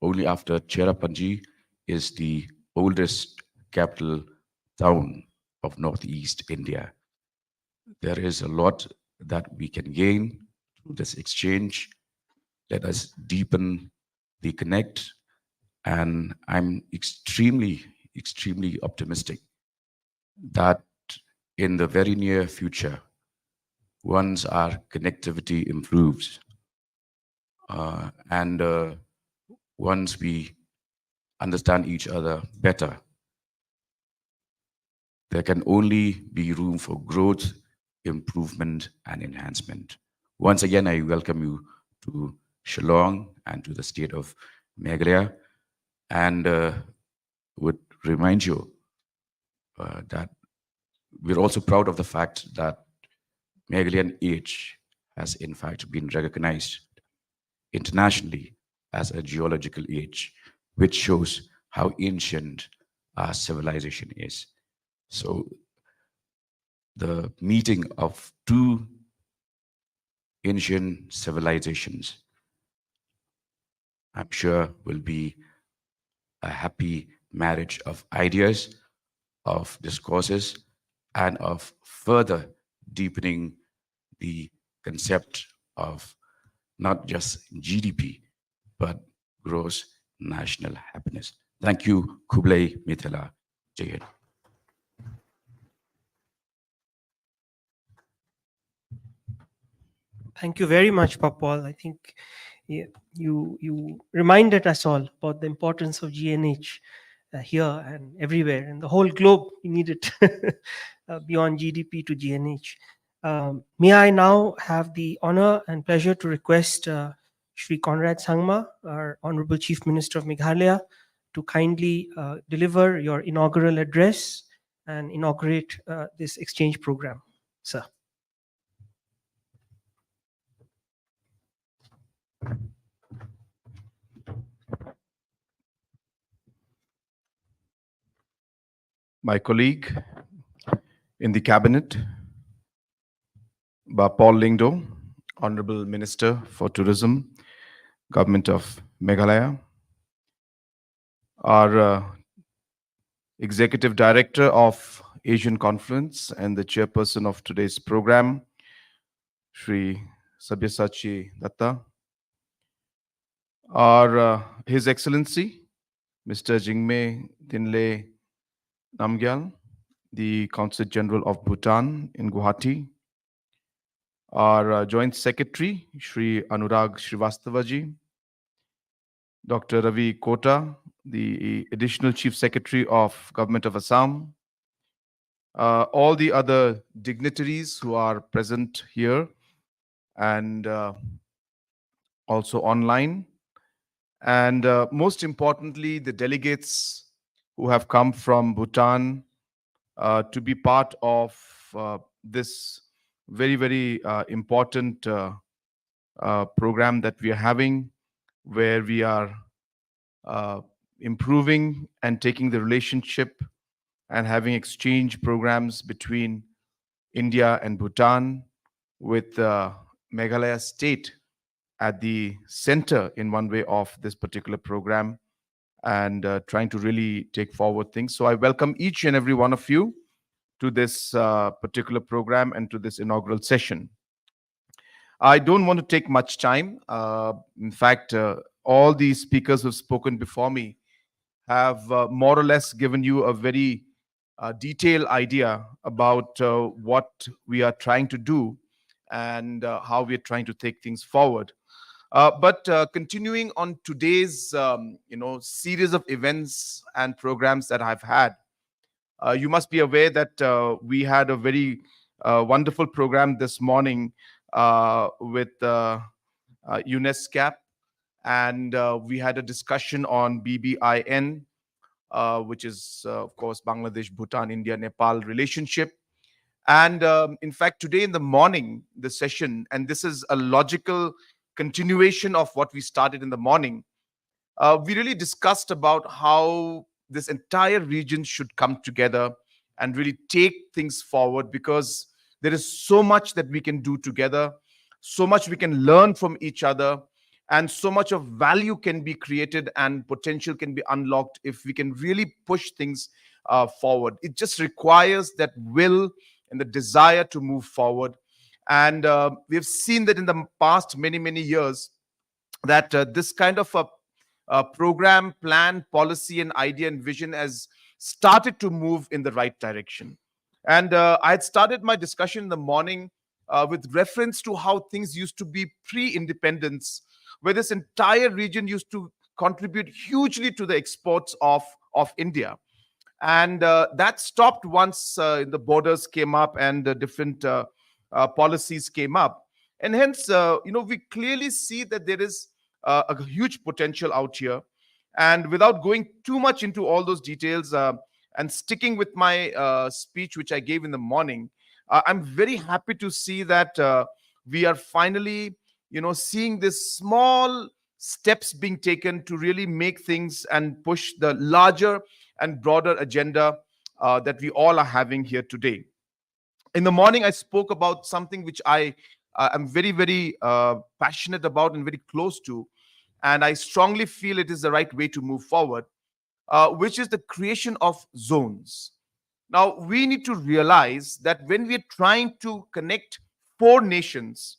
only after Cherrapunji is the oldest capital town of Northeast India. There is a lot that we can gain through this exchange. Let us deepen the connect, and I'm extremely, extremely optimistic that in the very near future, once our connectivity improves, and once we understand each other better, there can only be room for growth, improvement, and enhancement. Once again, I welcome you to Shillong and to the state of Meghalaya, and would remind you that we're also proud of the fact that Meghalayan age has in fact been recognized internationally as a geological age, which shows how ancient our civilization is. So the meeting of two ancient civilizations, I'm sure, will be a happy marriage of ideas, of discourses, and of further deepening the concept of not just GDP, but gross national happiness. Thank you, Kublai Mithila. Jai Hind. Thank you very much, Papal. I think you reminded us all about the importance of GNH here and everywhere in the whole globe. We need it beyond GDP to GNH. May I now have the honor and pleasure to request Shri Conrad Sangma, our Honorable Chief Minister of Meghalaya, to kindly deliver your inaugural address and inaugurate this exchange program, sir. My colleague in the cabinet, Paul Lingdo, Honorable Minister for Tourism, Government of Meghalaya, our Executive Director of Asian Conference and the chairperson of today's program, Shri Sabyasachi Datta, our His Excellency, Mr. Jigme Dinle Namgyal, the Consul General of Bhutan in Guwahati, our Joint Secretary, Shri Anurag Srivastavaji, Dr. Ravi Kota, the Additional Chief Secretary of Government of Assam, all the other dignitaries who are present here, and also online. And most importantly, the delegates who have come from Bhutan to be part of this very, very important program that we are having, where we are uh, improving and taking the relationship and having exchange programs between India and Bhutan, with Meghalaya state at the center in one way of this particular program, and trying to really take forward things. So I welcome each and every one of you to this particular program and to this inaugural session. I don't want to take much time. In fact, all the speakers who have spoken before me have more or less given you a very detailed idea about what we are trying to do and how we are trying to take things forward. But continuing on today's, series of events and programs that I've had, you must be aware that we had a very wonderful program this morning with UNESCAP, and we had a discussion on BBIN, which is, of course, Bangladesh, Bhutan, India, Nepal relationship. And in fact, today in the morning, the session, and this is a logical continuation of what we started in the morning, we really discussed about how this entire region should come together and really take things forward, because there is so much that we can do together, so much we can learn from each other, and so much of value can be created and potential can be unlocked if we can really push things forward. It just requires that will and the desire to move forward. And we've seen that in the past many, many years, that this kind of a program, plan, policy, and idea and vision has started to move in the right direction. And I had started my discussion in the morning with reference to how things used to be pre-independence, where this entire region used to contribute hugely to the exports of India. And that stopped once the borders came up and the different policies came up. And hence, we clearly see that there is a huge potential out here. And without going too much into all those details, and sticking with my speech, which I gave in the morning, I'm very happy to see that we are finally, seeing this small steps being taken to really make things and push the larger and broader agenda that we all are having here today. In the morning, I spoke about something which I am very, very passionate about and very close to, and I strongly feel it is the right way to move forward, which is the creation of zones. Now, we need to realize that when we're trying to connect four nations,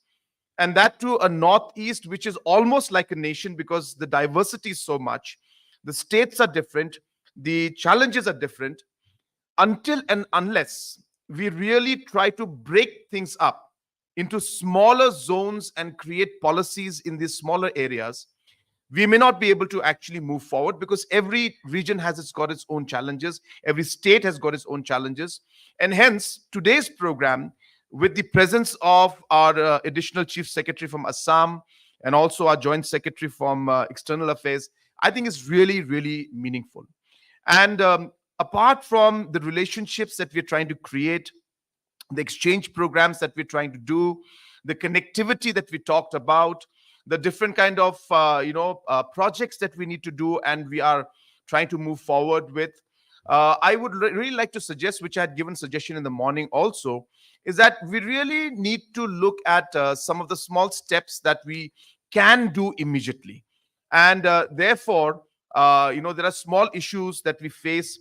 and that to a northeast, which is almost like a nation because the diversity is so much, the states are different, the challenges are different, until and unless we really try to break things up into smaller zones and create policies in these smaller areas, we may not be able to actually move forward, because every region has got its own challenges, every state has got its own challenges. And hence today's program, with the presence of our additional chief secretary from Assam and also our joint secretary from external affairs, I think is really, really meaningful. And apart from the relationships that we're trying to create, the exchange programs that we're trying to do, the connectivity that we talked about, the different kind of projects that we need to do and we are trying to move forward with, I would really like to suggest, which I had given suggestion in the morning also, is that we really need to look at some of the small steps that we can do immediately. And therefore, there are small issues that we face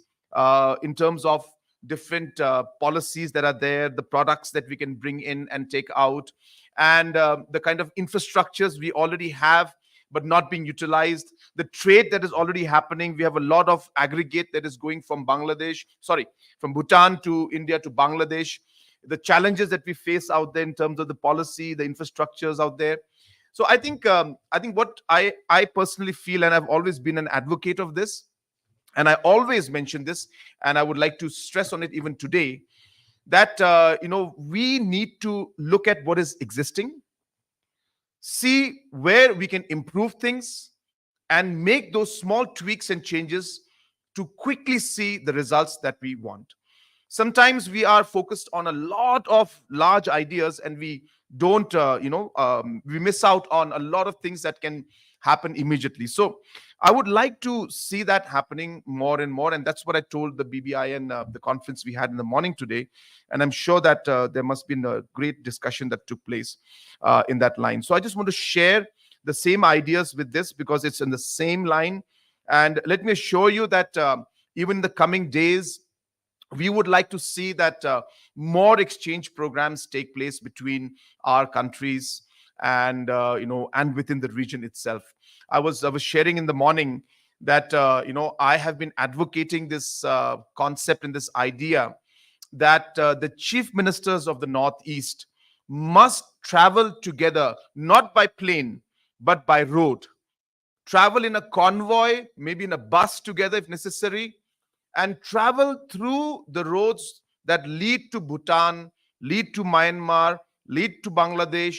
in terms of different policies that are there, the products that we can bring in and take out, and the kind of infrastructures we already have but not being utilized, the trade that is already happening. We have a lot of aggregate that is going from from Bhutan to India to Bangladesh, the challenges that we face out there in terms of the policy, the infrastructures out there. So I think what I personally feel, and I've always been an advocate of this, and I always mention this, and I would like to stress on it even today, that we need to look at what is existing, see where we can improve things, and make those small tweaks and changes to quickly see the results that we want. Sometimes we are focused on a lot of large ideas, and we don't we miss out on a lot of things that can happen immediately. So I would like to see that happening more and more, and that's what I told the BBI and the conference we had in the morning today. And I'm sure that there must be a great discussion that took place in that line. So I just want to share the same ideas with this, because it's in the same line. And let me assure you that even in the coming days, we would like to see that more exchange programs take place between our countries, and and within the region itself. I was sharing in the morning that I have been advocating this concept and this idea that the chief ministers of the Northeast must travel together, not by plane but by road, travel in a convoy, maybe in a bus together if necessary, and travel through the roads that lead to Bhutan, lead to Myanmar, lead to Bangladesh,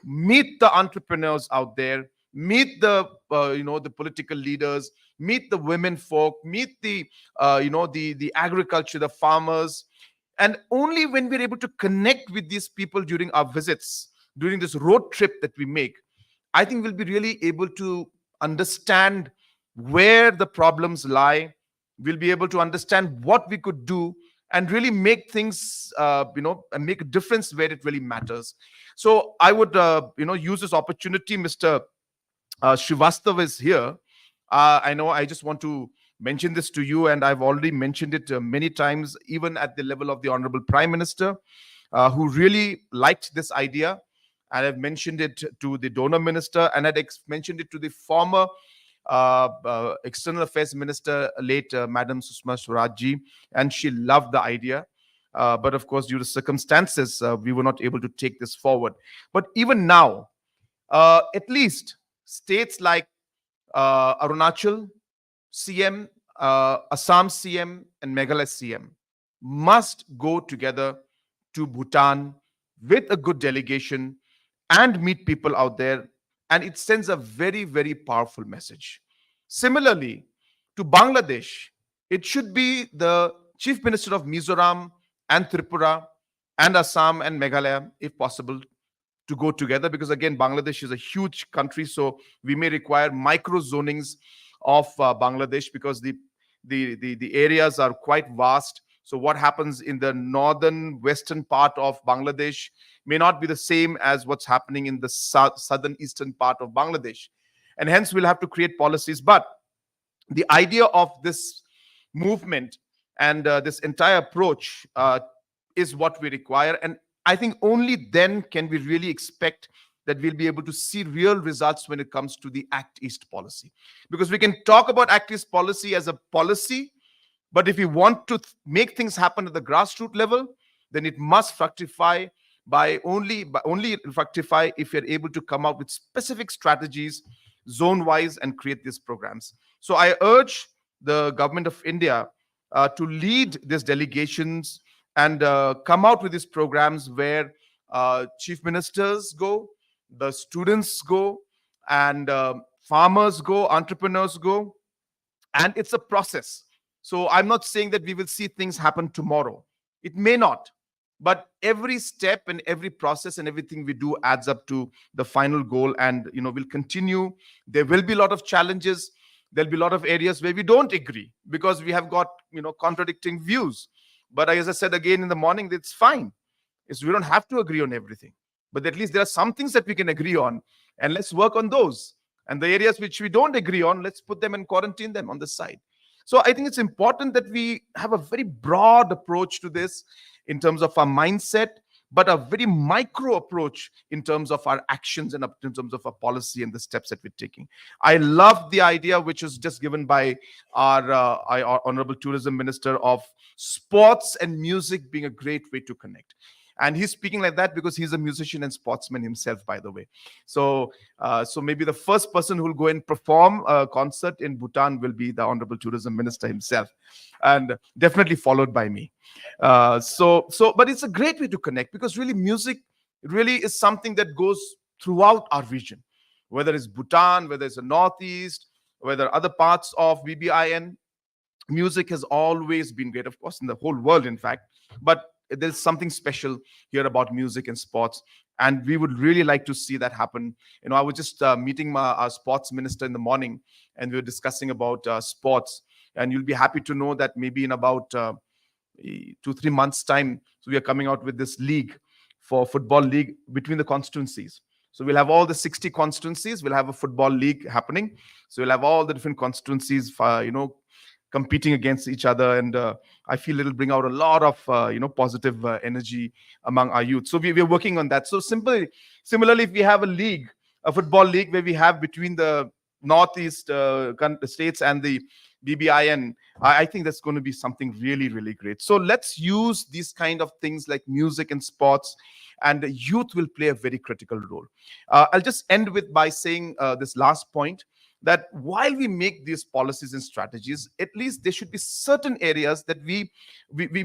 meet the entrepreneurs out there, meet the the political leaders, meet the women folk, meet the the agriculture, the farmers. And only when we're able to connect with these people during our visits, during this road trip that we make, I think we'll be really able to understand where the problems lie. We'll be able to understand what we could do and really make things, and make a difference where it really matters. So I would, use this opportunity. Mr. Srivastav is here. I know I just want to mention this to you, and I've already mentioned it many times, even at the level of the Honorable Prime Minister, who really liked this idea. And I've mentioned it to the donor minister, and I'd mentioned it to the former External Affairs Minister, late Madam Sushma Swaraj, and she loved the idea. But of course, due to circumstances, we were not able to take this forward. But even now, at least states like Arunachal CM, Assam CM, and Meghalaya CM must go together to Bhutan with a good delegation and meet people out there. And it sends a very, very powerful message. Similarly, to Bangladesh, it should be the Chief Minister of Mizoram and Tripura and Assam and Meghalaya, if possible, to go together, because again, Bangladesh is a huge country, so we may require micro zonings of Bangladesh, because the areas are quite vast. So what happens in the northern western part of Bangladesh may not be the same as what's happening in the southern eastern part of Bangladesh, and hence we'll have to create policies. But the idea of this movement and this entire approach is what we require. And I think only then can we really expect that we'll be able to see real results when it comes to the Act East policy. Because we can talk about Act East policy as a policy, but if we want to make things happen at the grassroots level, then it must fructify by only fructify if you're able to come up with specific strategies zone wise and create these programs. So I urge the government of India to lead these delegations and come out with these programs where chief ministers go, the students go, and farmers go, entrepreneurs go. And it's a process. So I'm not saying that we will see things happen tomorrow. It may not. But every step and every process and everything we do adds up to the final goal. And, we'll continue. There will be a lot of challenges. There'll be a lot of areas where we don't agree because we have got, contradicting views. But as I said again in the morning, it's fine. We don't have to agree on everything. But at least there are some things that we can agree on. And let's work on those. And the areas which we don't agree on, let's put them and quarantine them on the side. So I think it's important that we have a very broad approach to this in terms of our mindset, but a very micro approach in terms of our actions and in terms of our policy and the steps that we're taking. I love the idea which was just given by our Honorable Tourism Minister of sports and music being a great way to connect. And he's speaking like that because he's a musician and sportsman himself, by the way. So maybe the first person who will go and perform a concert in Bhutan will be the Honorable Tourism Minister himself, and definitely followed by me. But it's a great way to connect, because really music really is something that goes throughout our region, whether it's Bhutan, whether it's the Northeast, whether other parts of BBIN. Music has always been great, of course, in the whole world, in fact. But there's something special here about music and sports, and we would really like to see that happen. I was just meeting our sports minister in the morning, and we were discussing about sports. And you'll be happy to know that maybe in about 2-3 months' time, so we are coming out with this league for football league between the constituencies. So we'll have all the 60 constituencies. We'll have a football league happening. So we'll have all the different constituencies, competing against each other, and I feel it'll bring out a lot of positive energy among our youth. So we're working on that. So similarly, if we have a football league where we have between the Northeast states and the BBIN, I think that's going to be something really, really great. So let's use these kind of things like music and sports, and the youth will play a very critical role. I'll just end by saying this last point, that while we make these policies and strategies, at least there should be certain areas that we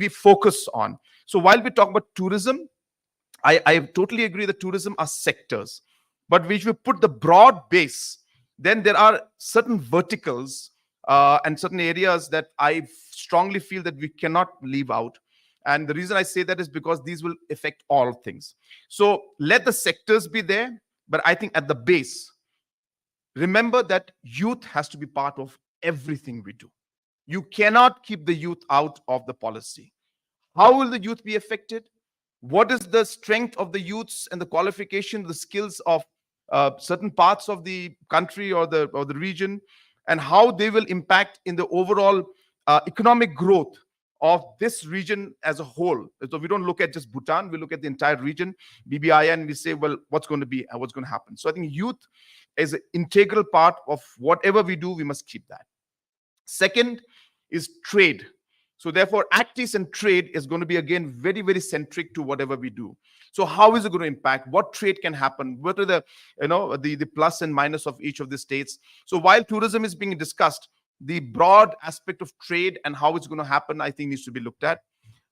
focus on. So while we talk about tourism, I totally agree that tourism are sectors, but if we put the broad base, then there are certain verticals and certain areas that I strongly feel that we cannot leave out. And the reason I say that is because these will affect all things. So let the sectors be there, but I think at the base, remember that youth has to be part of everything we do. You cannot keep the youth out of the policy. How will the youth be affected? What is the strength of the youths and the qualification, the skills of certain parts of the country or the region, and how they will impact in the overall economic growth of this region as a whole. So we don't look at just Bhutan, we look at the entire region, BBI, and we say, well, what's going to happen? So I think youth is an integral part of whatever we do. We must keep that. Second is trade. So therefore, Actis and trade is going to be, again, very, very centric to whatever we do. So how is it going to impact? What trade can happen? What are the plus and minus of each of the states? So while tourism is being discussed, the broad aspect of trade and how it's going to happen, I think, needs to be looked at.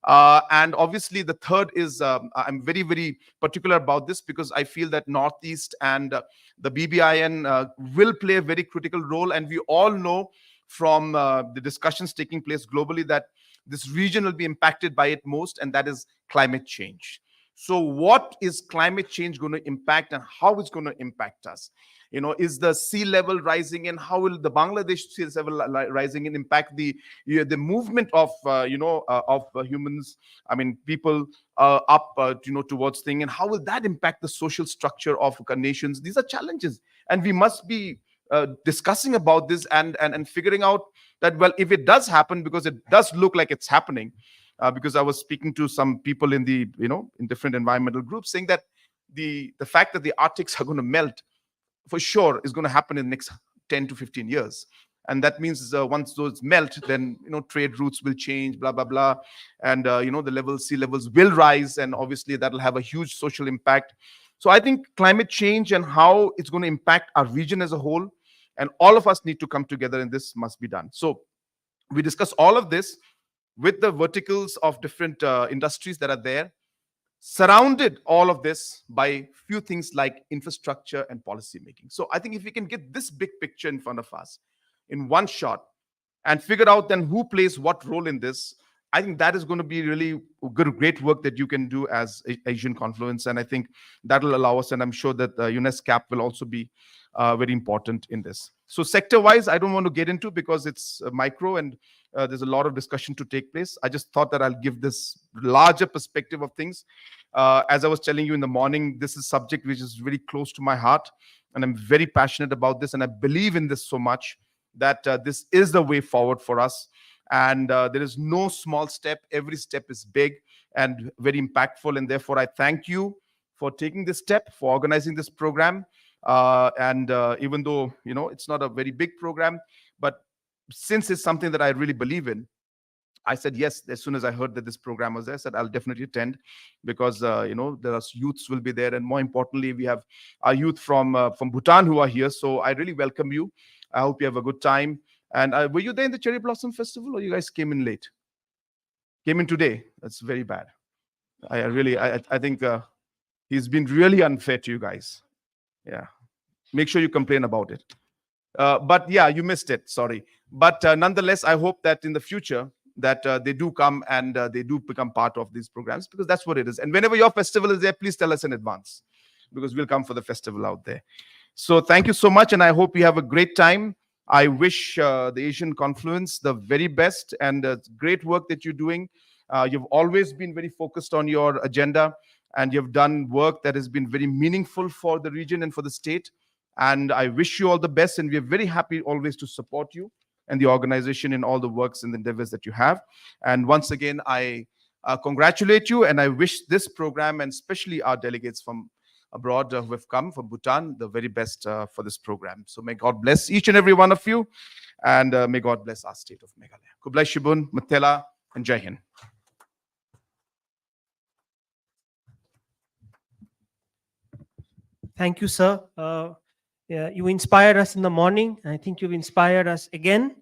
And obviously, the third is, I'm very, very particular about this because I feel that Northeast and the BBIN will play a very critical role. And we all know from the discussions taking place globally that this region will be impacted by it most, and that is climate change. So what is climate change going to impact, and how it's going to impact us? Is the sea level rising, and how will the Bangladesh sea level rising and impact the movement of humans? I mean, people up towards things, and how will that impact the social structure of nations? These are challenges, and we must be discussing about this and figuring out that, well, if it does happen, because it does look like it's happening, because I was speaking to some people in the in different environmental groups saying that the fact that the Arctics are going to melt for sure is going to happen in the next 10 to 15 years. And that means once those melt, then trade routes will change, blah blah blah, and the sea levels will rise, and obviously that will have a huge social impact. So I think climate change and how it's going to impact our region as a whole, and all of us need to come together, and this must be done. So we discuss all of this with the verticals of different industries that are there, surrounded all of this by few things like infrastructure and policy making. So I think if we can get this big picture in front of us in one shot and figure out then who plays what role in this, I think that is going to be really great work that you can do as Asian Confluence. And I think that will allow us, and I'm sure that UNESCAP will also be very important in this. So sector-wise, I don't want to get into because it's micro and there's a lot of discussion to take place. I just thought that I'll give this larger perspective of things. As I was telling you in the morning, this is a subject which is very close to my heart, and I'm very passionate about this, and I believe in this so much that this is the way forward for us. And there is no small step. Every step is big and very impactful. And therefore, I thank you for taking this step, for organizing this program. And even though, it's not a very big program, but since it's something that I really believe in, I said yes. As soon as I heard that this program was there, I said I'll definitely attend, because there are youths will be there, and more importantly, we have our youth from Bhutan who are here. So I really welcome you. I hope you have a good time. And were you there in the Cherry Blossom Festival, or you guys came in late? Came in today? That's very bad. I think he's been really unfair to you guys. Yeah. Make sure you complain about it. But yeah, you missed it. Sorry. But nonetheless, I hope that in the future that they do come and they do become part of these programs, because that's what it is. And whenever your festival is there, please tell us in advance, because we'll come for the festival out there. So thank you so much, and I hope you have a great time. I wish the Asian Confluence the very best, and great work that you're doing. You've always been very focused on your agenda, and you've done work that has been very meaningful for the region and for the state. And I wish you all the best, and we're very happy always to support you and the organization in all the works and endeavors that you have. And once again, I congratulate you, and I wish this program, and especially our delegates from abroad who have come from Bhutan, the very best for this program. So may God bless each and every one of you, and may God bless our state of Meghalaya. Kublai Shibun, Matela, and Jai Hind. Thank you, sir. Yeah, you inspired us in the morning. I think you've inspired us again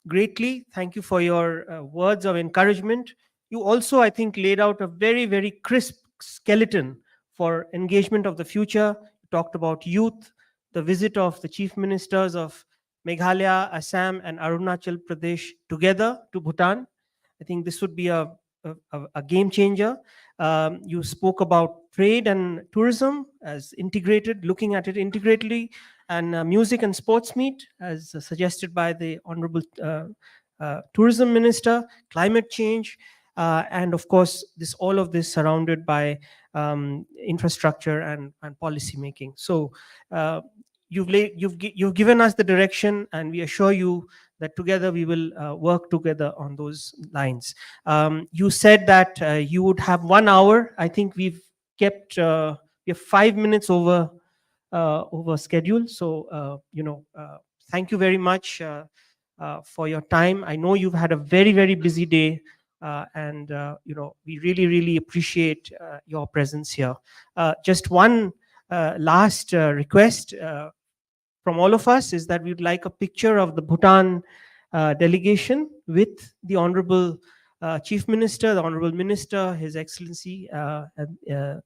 greatly. Thank you for your words of encouragement. You also, I think, laid out a very, very crisp skeleton for engagement of the future. You talked about youth, the visit of the chief ministers of Meghalaya, Assam, and Arunachal Pradesh together to Bhutan. I think this would be a game changer. You spoke about trade and tourism as integrated, looking at it integratedly, and music and sports meet, as suggested by the Honorable Tourism Minister, climate change, and of course, all of this surrounded by infrastructure and policy making. So you've given us the direction, and we assure you that together we will work together on those lines. You said that you would have 1 hour. I think we've kept we have 5 minutes over schedule. So thank you very much for your time. I know you've had a very, very busy day, and we really, really appreciate your presence here. Just one last request from all of us is that we'd like a picture of the Bhutan delegation with the Honorable Chief Minister, the Honorable Minister, His Excellency,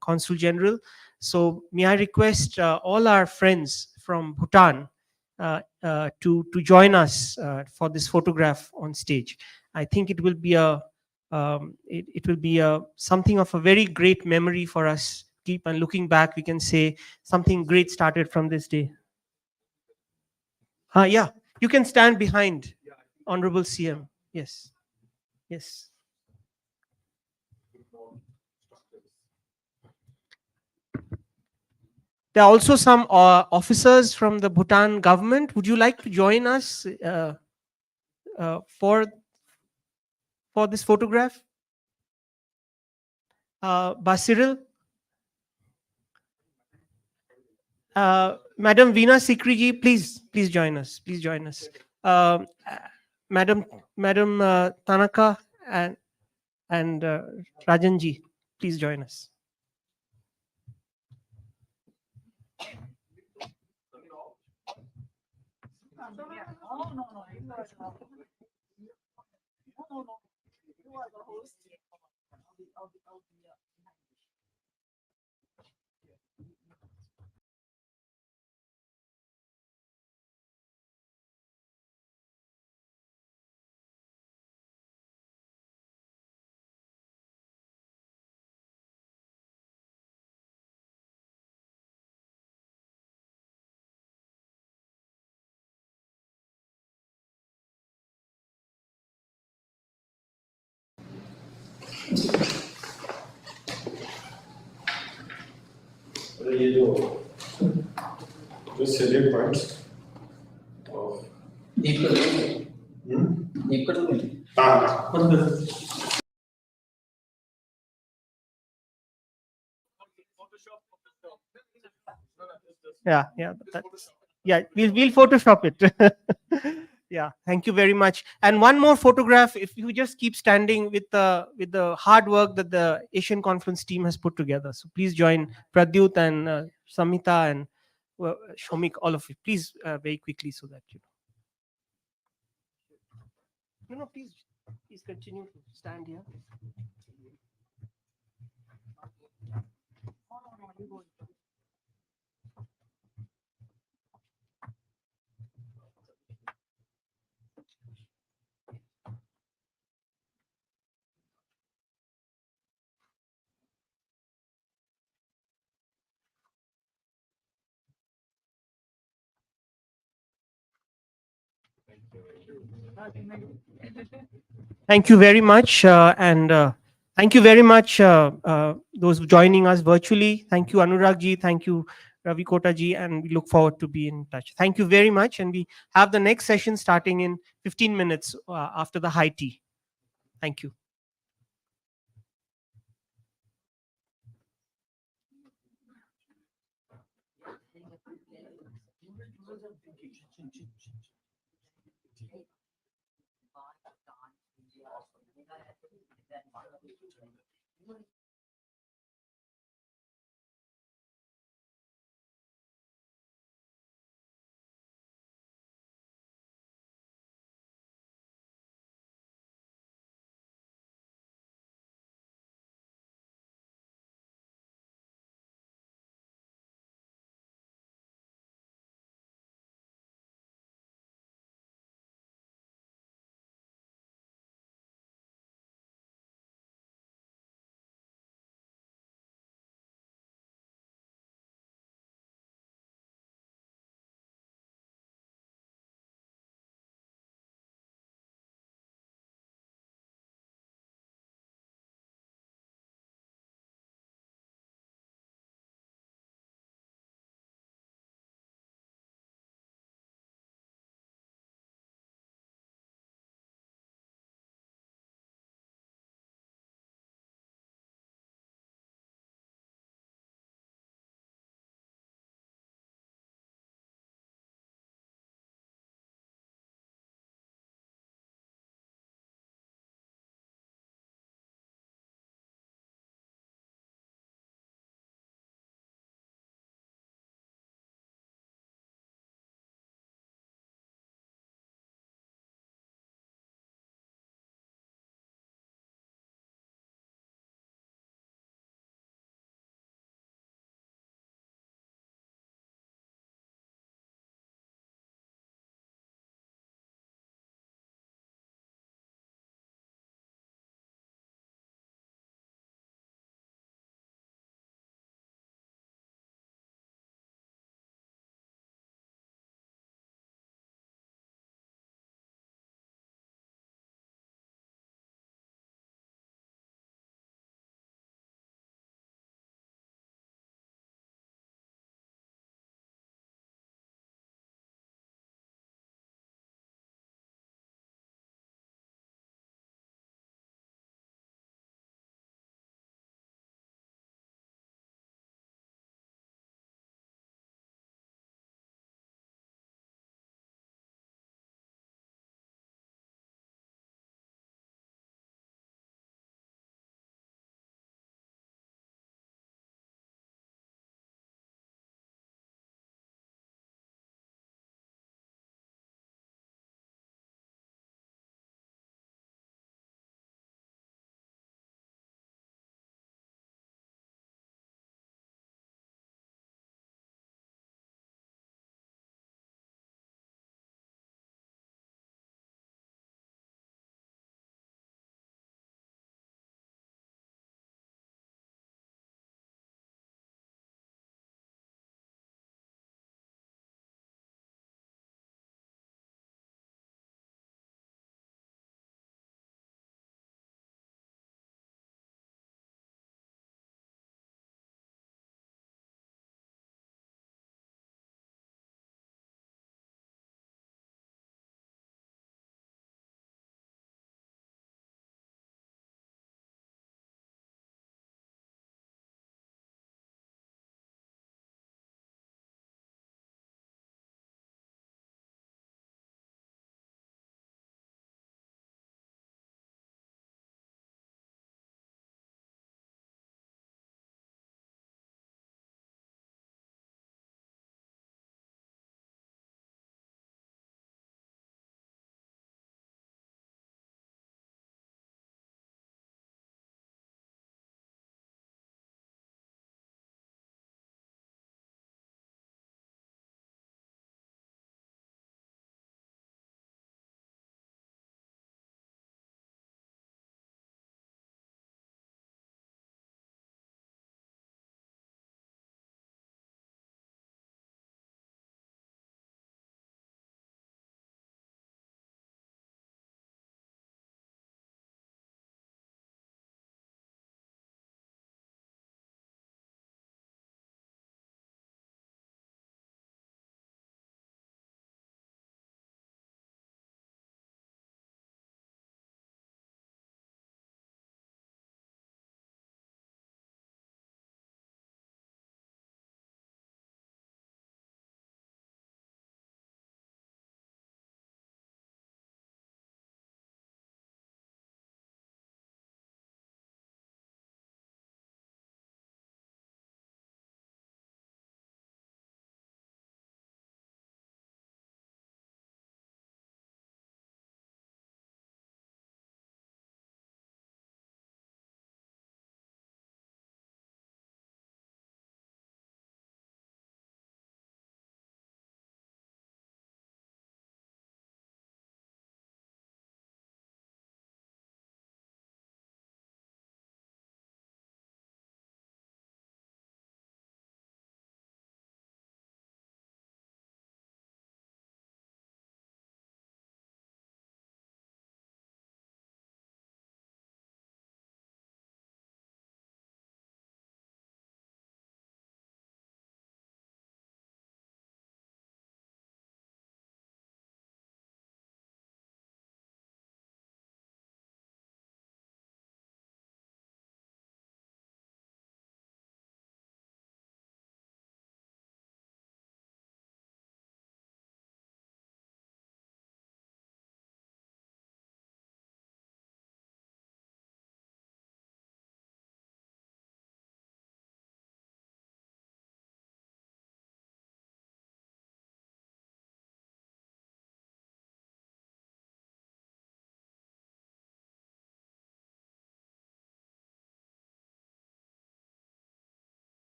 Consul General. So may I request all our friends from Bhutan to join us for this photograph on stage. I think it will be something of a very great memory for us. Keep and looking back, we can say something great started from this day. Yeah, you can stand behind Honorable CM. Yes, yes. There are also some officers from the Bhutan government. Would you like to join us for this photograph? Basiril? Madam Veena Sikriji, please join us. Please join us. Madam Tanaka and Rajanji, please join us. ये जो salient points of Yeah, we'll Photoshop it. Yeah, thank you very much. And one more photograph, if you just keep standing with the hard work that the Asian Conference team has put together. So please join Pradyut and Samhita and Shomik, all of you. Please very quickly so that you know. No, please continue to stand here. Thank you very much. And thank you very much, those joining us virtually. Thank you, Anurag ji. Thank you, Ravi Kota ji. And we look forward to be in touch. Thank you very much. And we have the next session starting in 15 minutes after the high tea. Thank you.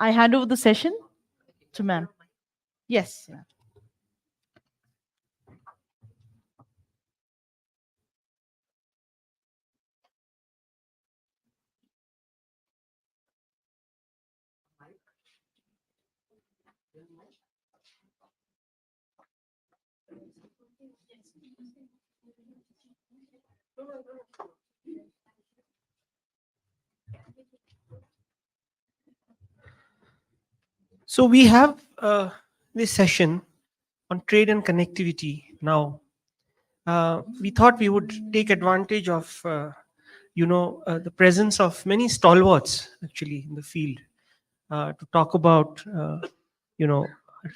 I hand over the session to ma'am. Yes. Yeah. So we have this session on trade and connectivity now. We thought we would take advantage of the presence of many stalwarts actually in the field to talk about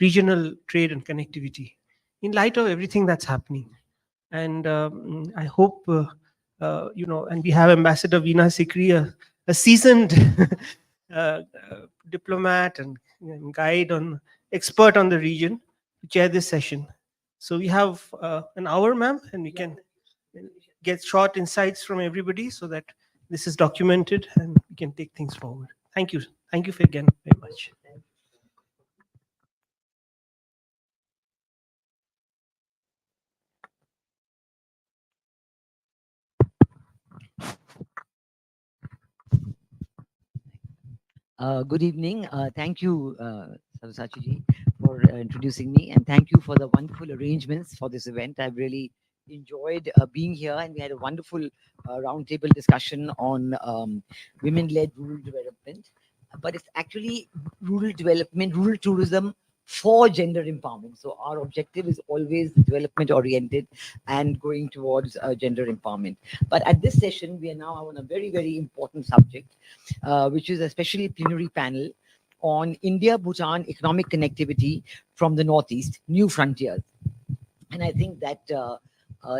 regional trade and connectivity in light of everything that's happening. And I hope and we have Ambassador Veena Sikri, a seasoned diplomat and guide on expert on the region, to chair this session. So we have an hour, ma'am, and we can get short insights from everybody so that this is documented and we can take things forward. Thank you. Thank you again very much. Good evening. Thank you, Saraswati ji, for introducing me, and thank you for the wonderful arrangements for this event. I've really enjoyed being here, and we had a wonderful roundtable discussion on women-led rural development. But it's actually rural development, rural tourism for gender empowerment. So our objective is always development oriented and going towards gender empowerment. But at this session, we are now on a very, very important subject, which is a special plenary panel on India-Bhutan economic connectivity from the Northeast, new frontiers. And I think that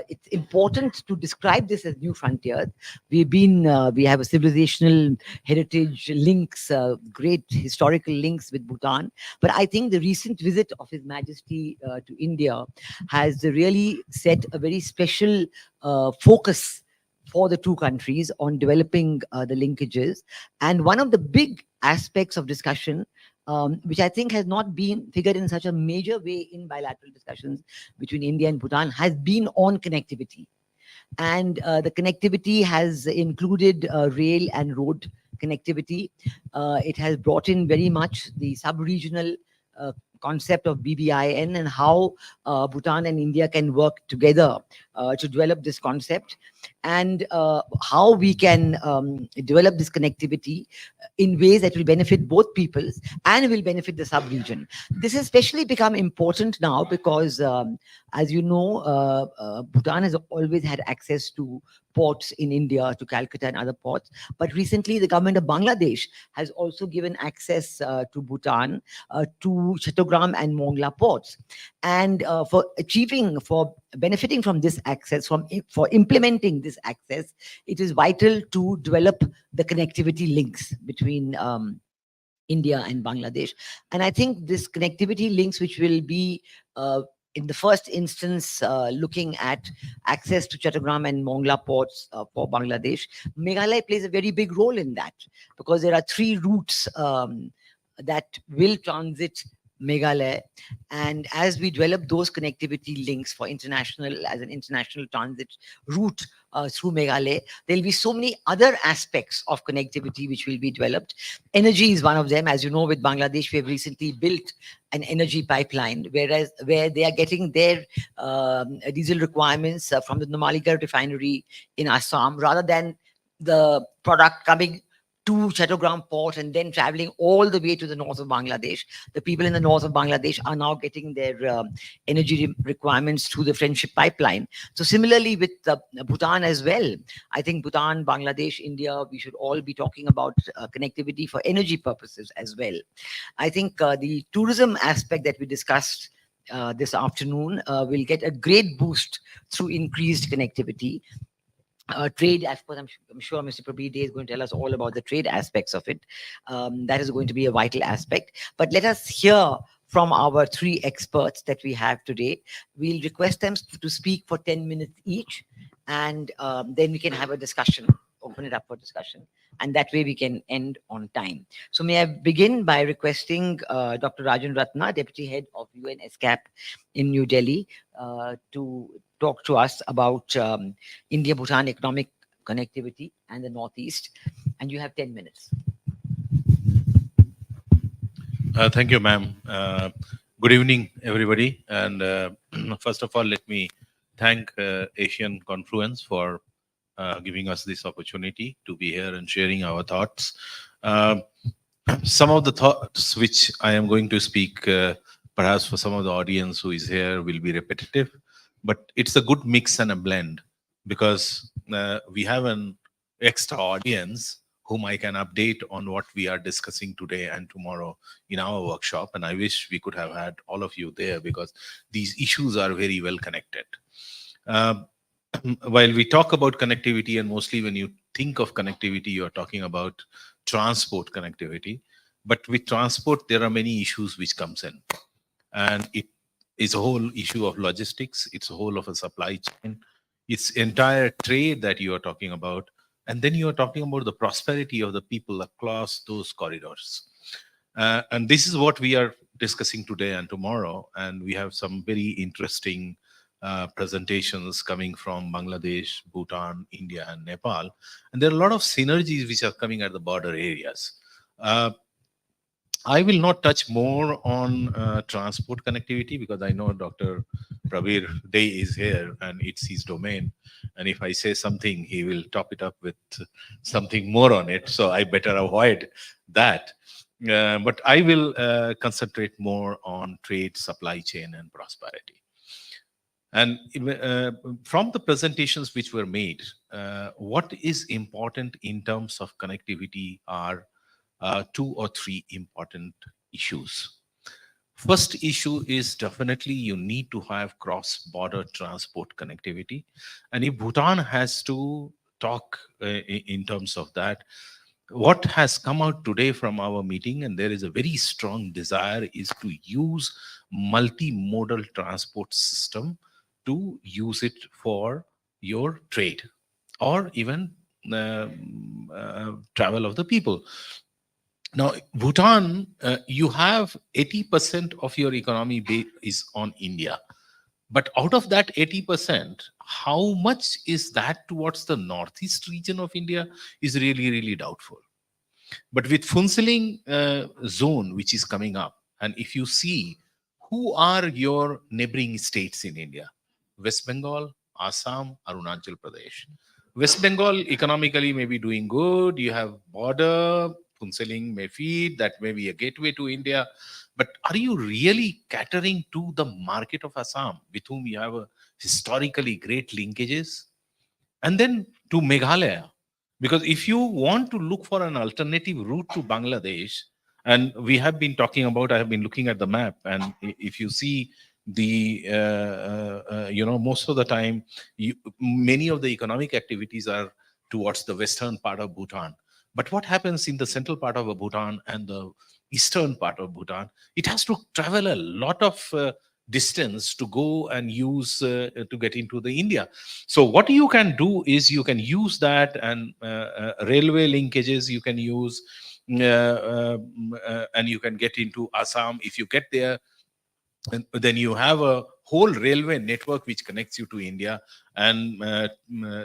it's important to describe this as new frontiers. We have a civilizational heritage links, great historical links with Bhutan. But I think the recent visit of His Majesty to India has really set a very special focus for the two countries on developing the linkages. And one of the big aspects of discussion, which I think has not been figured in such a major way in bilateral discussions between India and Bhutan, has been on connectivity. And the connectivity has included rail and road connectivity. It has brought in very much the sub-regional concept of BBIN and how Bhutan and India can work together to develop this concept, and how we can develop this connectivity in ways that will benefit both peoples and will benefit the sub-region. This has especially become important now because, as you know, Bhutan has always had access to ports in India, to Calcutta and other ports. But recently, the government of Bangladesh has also given access to Bhutan, to Chattogram and Mongla ports. And for benefiting from this access, for implementing this access, it is vital to develop the connectivity links between India and Bangladesh. And I think this connectivity links, which will be in the first instance, looking at access to Chattogram and Mongla ports for Bangladesh, Meghalaya plays a very big role in that, because there are 3 routes that will transit Meghalaya. And as we develop those connectivity links for as an international transit route through Meghalaya, there'll be so many other aspects of connectivity which will be developed. Energy is one of them. As you know, with Bangladesh, we have recently built an energy pipeline, where they are getting their diesel requirements from the Numaligarh refinery in Assam, rather than the product coming to Chattogram port and then traveling all the way to the north of Bangladesh. The people in the north of Bangladesh are now getting their energy requirements through the Friendship Pipeline. So similarly with Bhutan as well, I think Bhutan, Bangladesh, India, we should all be talking about connectivity for energy purposes as well. I think the tourism aspect that we discussed this afternoon will get a great boost through increased connectivity. Trade, of course, I'm sure Mr. Prabir is going to tell us all about the trade aspects of it. That is going to be a vital aspect. But let us hear from our 3 experts that we have today. We'll request them to speak for 10 minutes each, and then we can have a discussion open it up for discussion. And that way we can end on time. So may I begin by requesting Dr. Rajan Ratna, Deputy Head of UN SCAP in New Delhi, to talk to us about India-Bhutan economic connectivity and the Northeast. And you have 10 minutes. Thank you, ma'am. Good evening, everybody. And first of all, let me thank Asian Confluence for giving us this opportunity to be here and sharing our thoughts. Uh, some of the thoughts which I am going to speak, perhaps for some of the audience who is here, will be repetitive, but it's a good mix and a blend because we have an extra audience whom I can update on what we are discussing today and tomorrow in our workshop. And I wish we could have had all of you there because these issues are very well connected. While we talk about connectivity, and mostly when you think of connectivity, you are talking about transport connectivity. But with transport, there are many issues which comes in. And it is a whole issue of logistics. It's a whole of a supply chain. It's entire trade that you are talking about. And then you are talking about the prosperity of the people across those corridors. And this is what we are discussing today and tomorrow. And we have some very interesting presentations coming from Bangladesh, Bhutan, India, and Nepal. And there are a lot of synergies which are coming at the border areas. I will not touch more on transport connectivity because I know Dr. Pravir Day is here and it's his domain. And if I say something, he will top it up with something more on it. So I better avoid that. But I will concentrate more on trade, supply chain, and prosperity. And from the presentations which were made, what is important in terms of connectivity are two or three important issues. First issue is definitely you need to have cross-border transport connectivity. And if Bhutan has to talk in terms of that, what has come out today from our meeting, and there is a very strong desire, is to use multimodal transport system to use it for your trade or even travel of the people. Now, Bhutan, you have 80% of your economy is on India. But out of that 80%, how much is that towards the northeast region of India is really, really doubtful. But with Phuntsiling zone, which is coming up, and if you see who are your neighboring states in India, West Bengal, Assam, Arunachal Pradesh. West Bengal economically may be doing good. You have border, Phuntsiling may feed, that may be a gateway to India. But are you really catering to the market of Assam, with whom you have a historically great linkages? And then to Meghalaya, because if you want to look for an alternative route to Bangladesh, and we have been talking about, I have been looking at the map, and if you see the, most of the time, many of the economic activities are towards the western part of Bhutan. But what happens in the central part of Bhutan and the eastern part of Bhutan? It has to travel a lot of distance to go and use to get into the India. So what you can do is you can use that, and railway linkages you can use, and you can get into Assam. If you get there, and then you have a whole railway network which connects you to India, and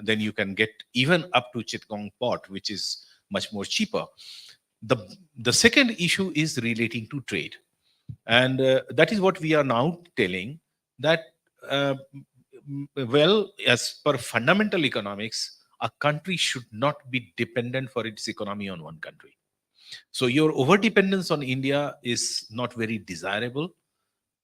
then you can get even up to Chittagong port, which is much more cheaper. The second issue is relating to trade. And that is what we are now telling, that well, as per fundamental economics, a country should not be dependent for its economy on one country. So your over dependence on India is not very desirable,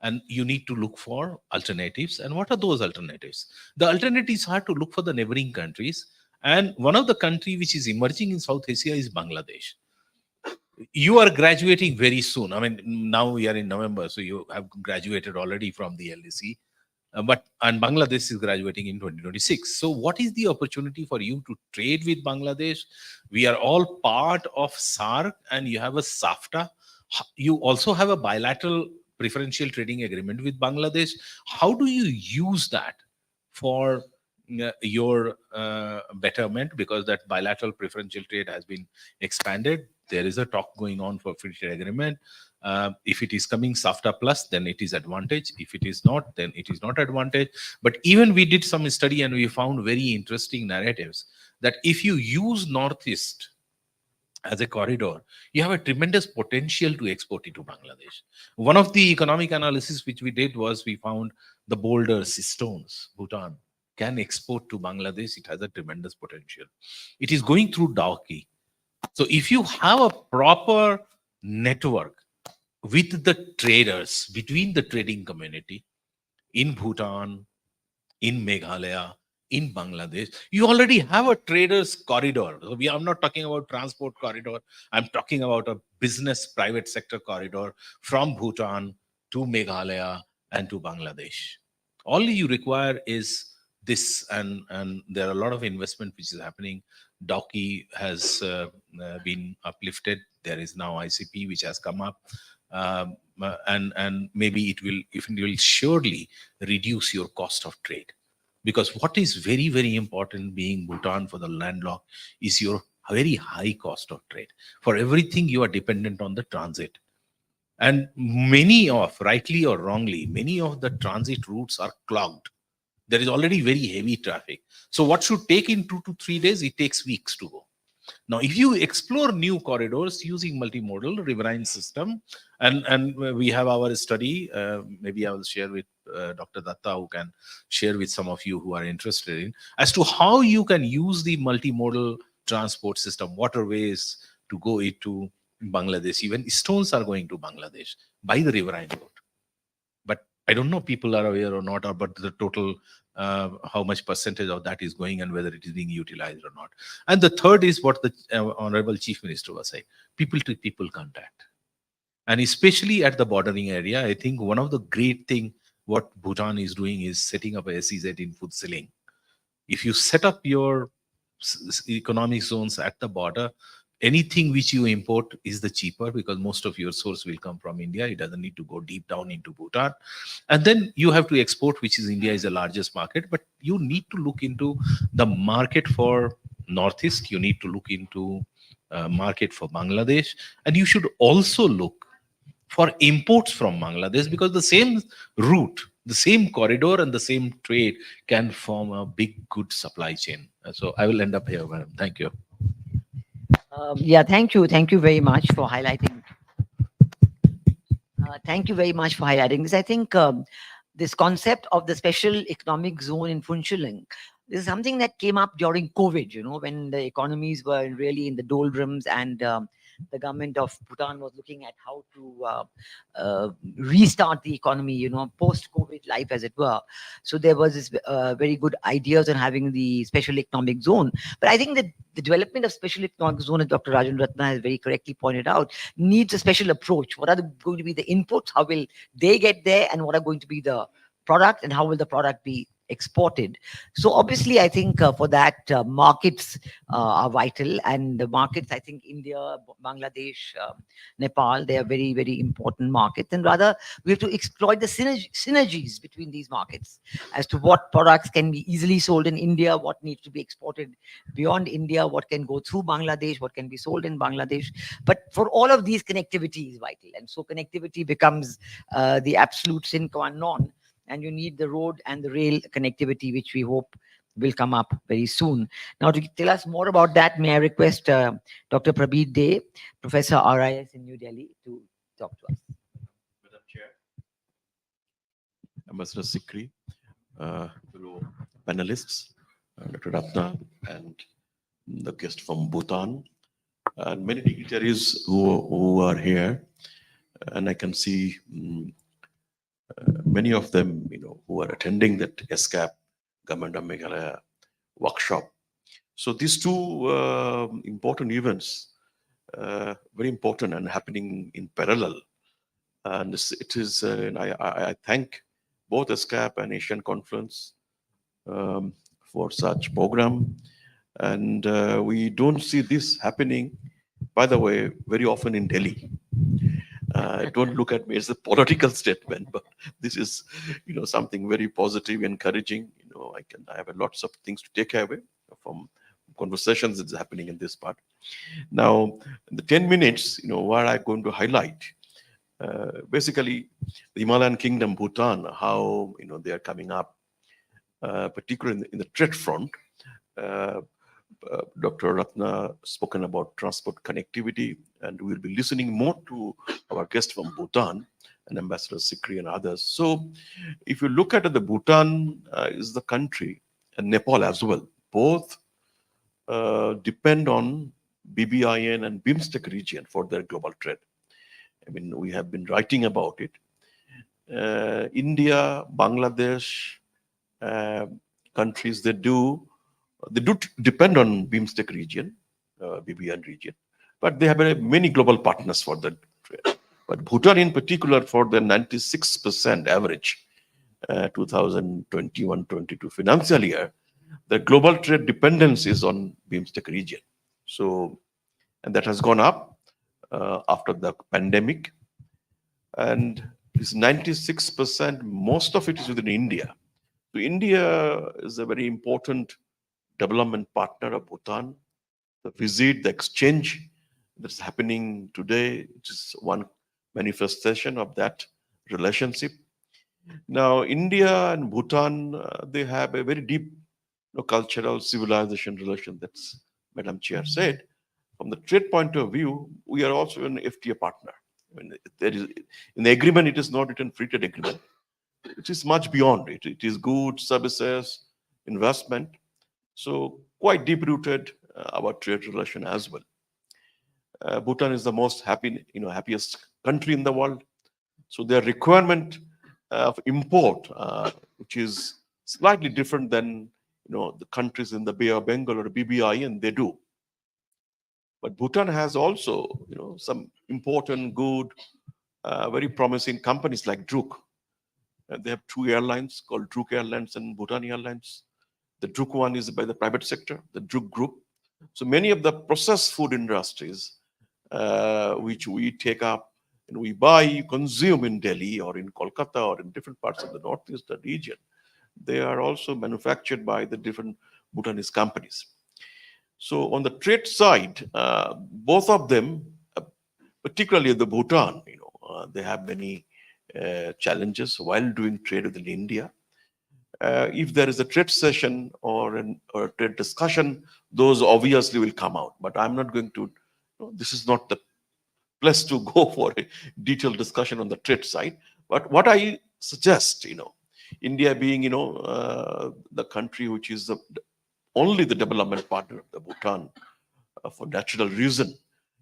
and you need to look for alternatives. And what are those alternatives? The alternatives are to look for the neighboring countries, and one of the country which is emerging in South Asia is Bangladesh. You are graduating very soon. I mean, now we are in November, so you have graduated already from the LDC. And Bangladesh is graduating in 2026. So what is the opportunity for you to trade with Bangladesh? We are all part of SAARC, and you have a SAFTA. You also have a bilateral preferential trading agreement with Bangladesh. How do you use that for your betterment, because that bilateral preferential trade has been expanded. There is a talk going on for free trade agreement. If it is coming SAFTA plus, then it is advantage. If it is not, then it is not advantage. But even we did some study and we found very interesting narratives that if you use Northeast as a corridor, you have a tremendous potential to export it to Bangladesh. One of the economic analysis which we did was we found the boulders, stones, Bhutan can export to Bangladesh. It has a tremendous potential. It is going through Dauki. So if you have a proper network with the traders, between the trading community in Bhutan, in Meghalaya, in Bangladesh, you already have a traders corridor. So I'm not talking about transport corridor. I'm talking about a business private sector corridor from Bhutan to Meghalaya and to Bangladesh. All you require is this, and there are a lot of investment which is happening. Dauki has been uplifted. There is now ICP which has come up. And maybe it will surely reduce your cost of trade, because what is very, very important being Bhutan for the landlocked is your very high cost of trade. For everything you are dependent on the transit, and many of, rightly or wrongly, many of the transit routes are clogged. There is already very heavy traffic. So what should take in 2 to 3 days, it takes weeks to go. Now, if you explore new corridors using multimodal riverine system, and we have our study, maybe I will share with Dr. Datta, who can share with some of you who are interested in, as to how you can use the multimodal transport system, waterways to go into Bangladesh. Even stones are going to Bangladesh by the riverine route. But I don't know people are aware or not, or but the total how much percentage of that is going and whether it is being utilized or not. And the third is what the Honorable Chief Minister was saying, people to people contact. And especially at the bordering area, I think one of the great thing what Bhutan is doing is setting up a SEZ in Phutseling. If you set up your economic zones at the border, anything which you import is the cheaper, because most of your source will come from India. It doesn't need to go deep down into Bhutan. And then you have to export, which is India is the largest market, but you need to look into the market for Northeast. You need to look into market for Bangladesh, and you should also look for imports from Bangladesh, because the same route, the same corridor and the same trade can form a big good supply chain. So I will end up here, madam. Thank you. Yeah, thank you. Thank you very much for highlighting. Thank you very much for highlighting this. I think this concept of the special economic zone in Funchal, this is something that came up during COVID, when the economies were really in the doldrums, and the government of Bhutan was looking at how to restart the economy, post-COVID life, as it were. So there was this very good ideas on having the special economic zone. But I think that the development of special economic zone, as Dr. Rajan Ratna has very correctly pointed out, needs a special approach. What are going to be the inputs? How will they get there? And what are going to be the product? And how will the product be exported? So obviously, I think for that, markets are vital. And the markets, I think India, Bangladesh, Nepal, they are very, very important markets. And rather, we have to exploit the synergies between these markets as to what products can be easily sold in India, what needs to be exported beyond India, what can go through Bangladesh, what can be sold in Bangladesh. But for all of these, connectivity is vital. And so connectivity becomes the absolute sine qua non. And you need the road and the rail connectivity, which we hope will come up very soon. Now, to tell us more about that, may I request Dr. Prabir Dey, Professor RIS in New Delhi, to talk to us. Madam Chair, Ambassador Sikri, fellow panelists, Dr. Ratna, and the guest from Bhutan, and many dignitaries who are here. And I can see many of them, who are attending that ESCAP, Government of Meghalaya workshop. So these two important events, very important and happening in parallel. And it is, and I thank both ESCAP and Asian Conference for such program. And we don't see this happening, by the way, very often in Delhi. Don't look at me as a political statement, but this is, something very positive, encouraging, I have lots of things to take away from conversations that's happening in this part. Now, in the 10 minutes, what I'm going to highlight, basically, the Himalayan kingdom, Bhutan, how, they are coming up, particularly in the trade front. Uh, Dr. Ratna spoken about transport connectivity, and we'll be listening more to our guest from Bhutan and Ambassador Sikri and others. So, if you look at it, the Bhutan is the country, and Nepal as well. Both depend on BBIN and BIMSTEC region for their global trade. I mean, we have been writing about it. India, Bangladesh, uh, countries they do depend on BIMSTEC region, BBN region, but they have many global partners for that trade. But Bhutan in particular, for the 96% average 2021-22 financial year, the global trade dependence is on BIMSTEC region. So, and that has gone up after the pandemic. And this 96%, most of it is within India. So India is a very important development partner of Bhutan. The visit, the exchange that's happening today, which is one manifestation of that relationship. Now, India and Bhutan, they have a very deep cultural civilization relation. That's Madam Chair said. From the trade point of view, we are also an FTA partner. I mean, there is in the agreement, it is not written free trade agreement. It is much beyond it. It is goods, services, investment. So quite deep-rooted our trade relation as well. Bhutan is the most happiest country in the world. So their requirement of import, which is slightly different than the countries in the Bay of Bengal or BBI, and they do. But Bhutan has also some important, good, very promising companies like Druk. They have two airlines called Druk Airlines and Bhutan Airlines. The Druk one is by the private sector, the Druk Group. So many of the processed food industries, which we take up and we buy, consume in Delhi or in Kolkata or in different parts of the northeastern region, they are also manufactured by the different Bhutanese companies. So on the trade side, both of them, particularly the Bhutan, they have many challenges while doing trade within India. If there is a trade session or a trade discussion, those obviously will come out. But I'm not going to, this is not the place to go for a detailed discussion on the trade side. But what I suggest, India being, the country which is only the development partner of the Bhutan for natural reason,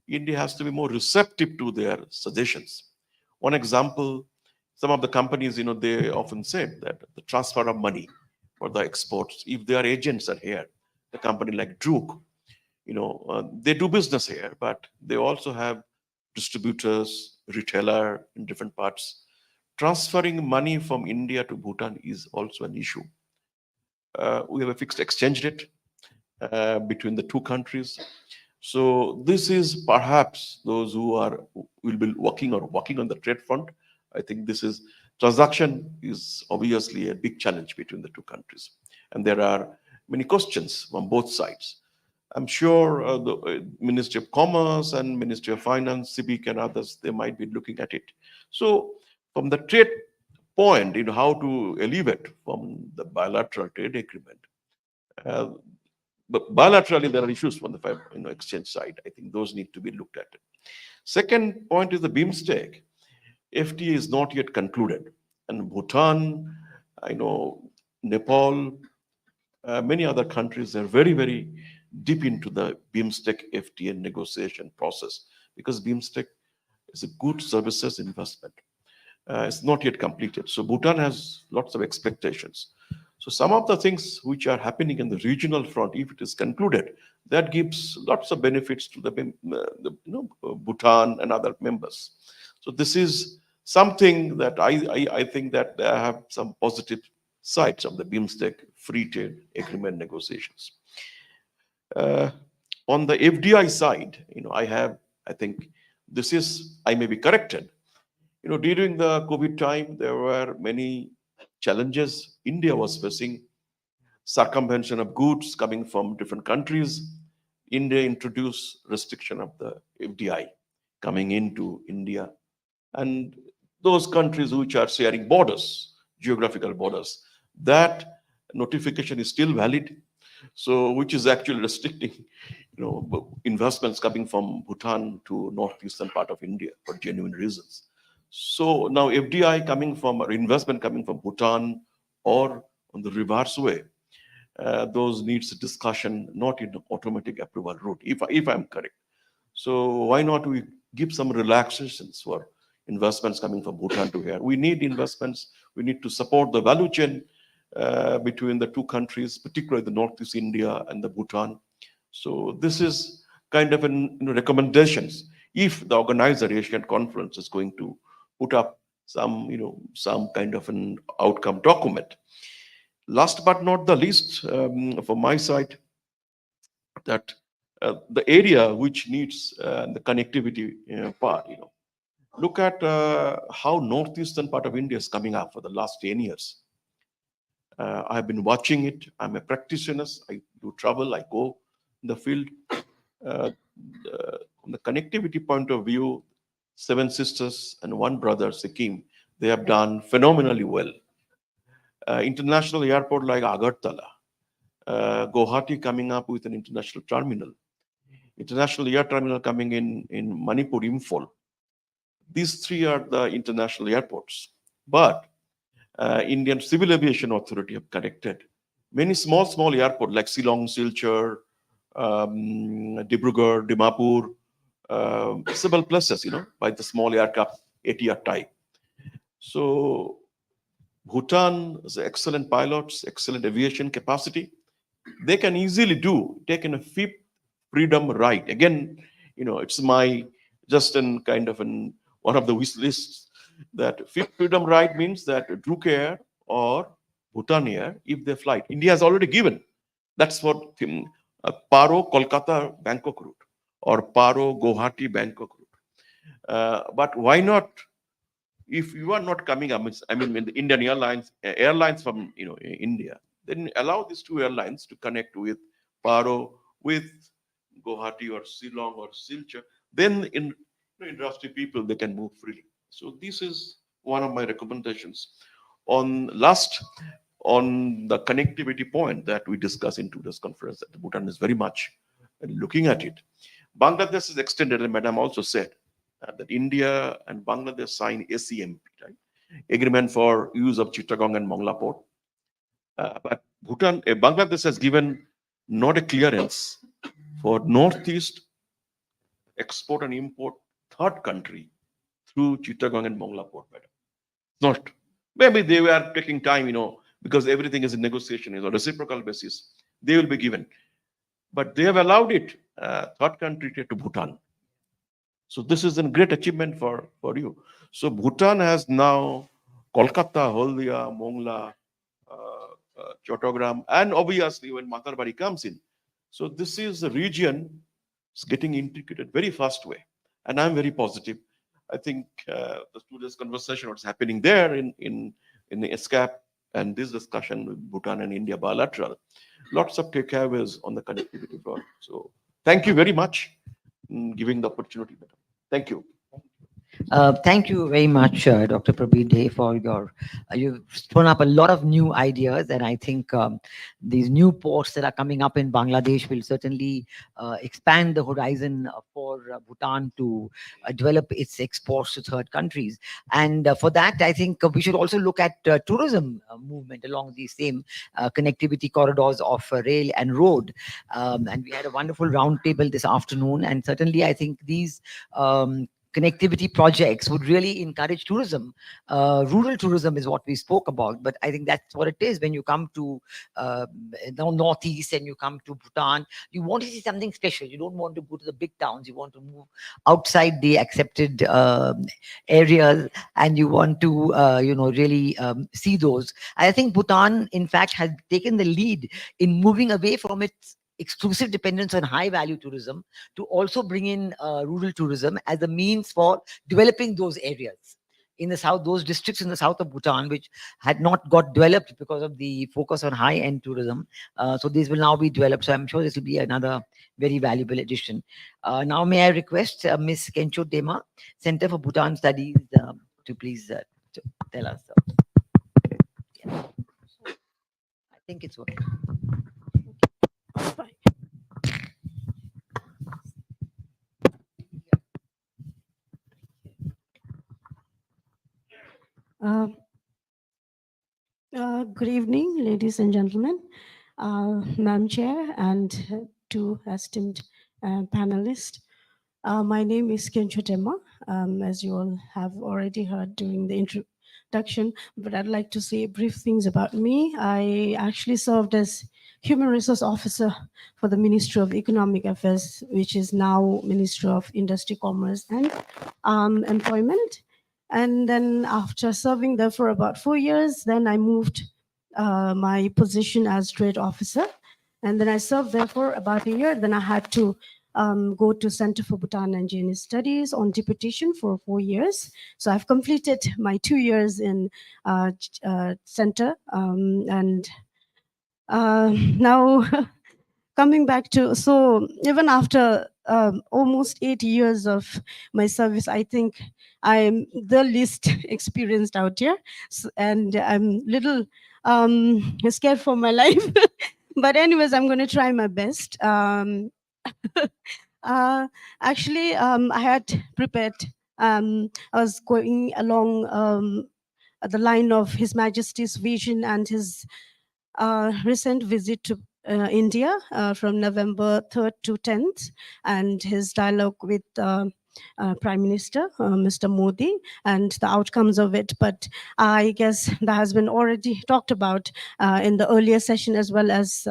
India has to be more receptive to their suggestions. One example, some of the companies, they often said that the transfer of money for the exports, if their agents are here, the company like Druk, they do business here, but they also have distributors, retailer in different parts. Transferring money from India to Bhutan is also an issue. We have a fixed exchange rate between the two countries. So this is perhaps those who will be working on the trade front. I think transaction is obviously a big challenge between the two countries. And there are many questions from both sides. I'm sure the Ministry of Commerce and Ministry of Finance, CBIC and others, they might be looking at it. So from the trade point, how to elevate from the bilateral trade agreement. But bilaterally, there are issues from the exchange side. I think those need to be looked at. Second point is the BIMSTEC. FTA is not yet concluded. And Bhutan, Nepal, many other countries are very, very deep into the BIMSTEC FTA negotiation process because BIMSTEC is a good services investment. It's not yet completed. So Bhutan has lots of expectations. So some of the things which are happening in the regional front, if it is concluded, that gives lots of benefits to the Bhutan and other members. So this is something that I think that there have some positive sides of the BIMSTEC free trade agreement negotiations. On the FDI side, I think I may be corrected. During the COVID time, there were many challenges India was facing circumvention of goods coming from different countries. India introduced restriction of the FDI coming into India. And those countries which are sharing borders, geographical borders, that notification is still valid. So, which is actually restricting, investments coming from Bhutan to northeastern part of India for genuine reasons. So now FDI coming from, or investment coming from Bhutan or on the reverse way, those needs a discussion, not in automatic approval route, if I'm correct. So why not we give some relaxations for investments coming from Bhutan to here? We need investments. We need to support the value chain between the two countries, particularly the Northeast India and the Bhutan. So this is kind of an recommendations. If the organizer Asian conference is going to put up some, some kind of an outcome document. Last but not the least, from my side, that the area which needs the connectivity part, look at how northeastern part of India is coming up for the last 10 years. I've been watching it. I'm a practitioner. I do travel. I go in the field. From the connectivity point of view, 7 sisters and 1 brother, Sikkim, they have done phenomenally well. International airport like Agartala, Guwahati coming up with an international terminal, international air terminal coming in Manipur, Imphal. These 3 are the international airports. But Indian Civil Aviation Authority have connected many small airports like Shillong, Silchar, Dibrugarh, Dimapur, several places, by the small aircraft, ATR type. So Bhutan is excellent pilots, excellent aviation capacity. They can easily take in a 5th freedom right. Again, it's my just an kind of one of the wish lists, that 5th freedom right means that Druk Air or Bhutan Air, if they fly, India has already given. That's what Paro Kolkata Bangkok route or Paro Guwahati Bangkok route. But why not? If you are not coming up, I mean, the Indian airlines from India, then allow these 2 airlines to connect with Paro, with Guwahati or Shillong or Silchar. Then in industry people, they can move freely. So this is one of my recommendations. On the connectivity point that we discussed in today's conference, that Bhutan is very much looking at it. Bangladesh is extended, and Madam also said that India and Bangladesh signed ACMP, right? Agreement for use of Chittagong and Mongla port. But Bangladesh has given not a clearance for Northeast export and import 3rd country through Chittagong and Mongla port, madam. Not. Maybe they were taking time, because everything is in negotiation, on a reciprocal basis. They will be given. But they have allowed it, 3rd country to Bhutan. So this is a great achievement for you. So Bhutan has now Kolkata, Haldia, Mongla, Chattogram, and obviously when Matarbari comes in. So this is a region is getting integrated very fast way. And I'm very positive. I think the today's conversation, what's happening there in the ESCAP and this discussion with Bhutan and India bilateral, lots of takeaways on the connectivity front. So thank you very much in giving the opportunity, madam. Thank you. Thank you very much, Dr. Prabir Dey, for you've thrown up a lot of new ideas, and I think these new ports that are coming up in Bangladesh will certainly expand the horizon for Bhutan to develop its exports to 3rd countries. And for that, I think we should also look at tourism movement along these same connectivity corridors of rail and road. And we had a wonderful roundtable this afternoon, and certainly I think these connectivity projects would really encourage tourism. Rural tourism is what we spoke about, but I think that's what it is. When you come to Northeast and you come to Bhutan, you want to see something special. You don't want to go to the big towns. You want to move outside the accepted areas, and you want to, really see those. I think Bhutan, in fact, has taken the lead in moving away from its exclusive dependence on high value tourism to also bring in rural tourism as a means for developing those areas. in the south, those districts in the south of Bhutan, which had not got developed because of the focus on high-end tourism. So these will now be developed. So I'm sure this will be another very valuable addition. Now, may I request Ms. Kencho Dema, Center for Bhutan Studies, to please to tell us. Yeah. I think it's working. Uh, Good evening, ladies and gentlemen, Madam Chair, and two esteemed panelists. My name is Kencho Tema, as you all have already heard during the introduction, but I'd like to say brief things about me. I actually served as Human Resource Officer for the Ministry of Economic Affairs, which is now Ministry of Industry, Commerce and Employment. And then after serving there for about 4 years, then I moved my position as trade officer. And then I served there for about a year. Then I had to go to Center for Bhutan and Jainese Studies on deputation for 4 years. So I've completed my 2 years in center. And now coming back to, so even after almost 8 years of my service, I think I'm the least experienced out here. And I'm little scared for my life. But anyways, I'm going to try my best. Actually, I had prepared, I was going along the line of His Majesty's vision and his recent visit to India from November 3rd to 10th, and his dialogue with Prime Minister, Mr. Modi, and the outcomes of it. But I guess that has been already talked about in the earlier session, as well as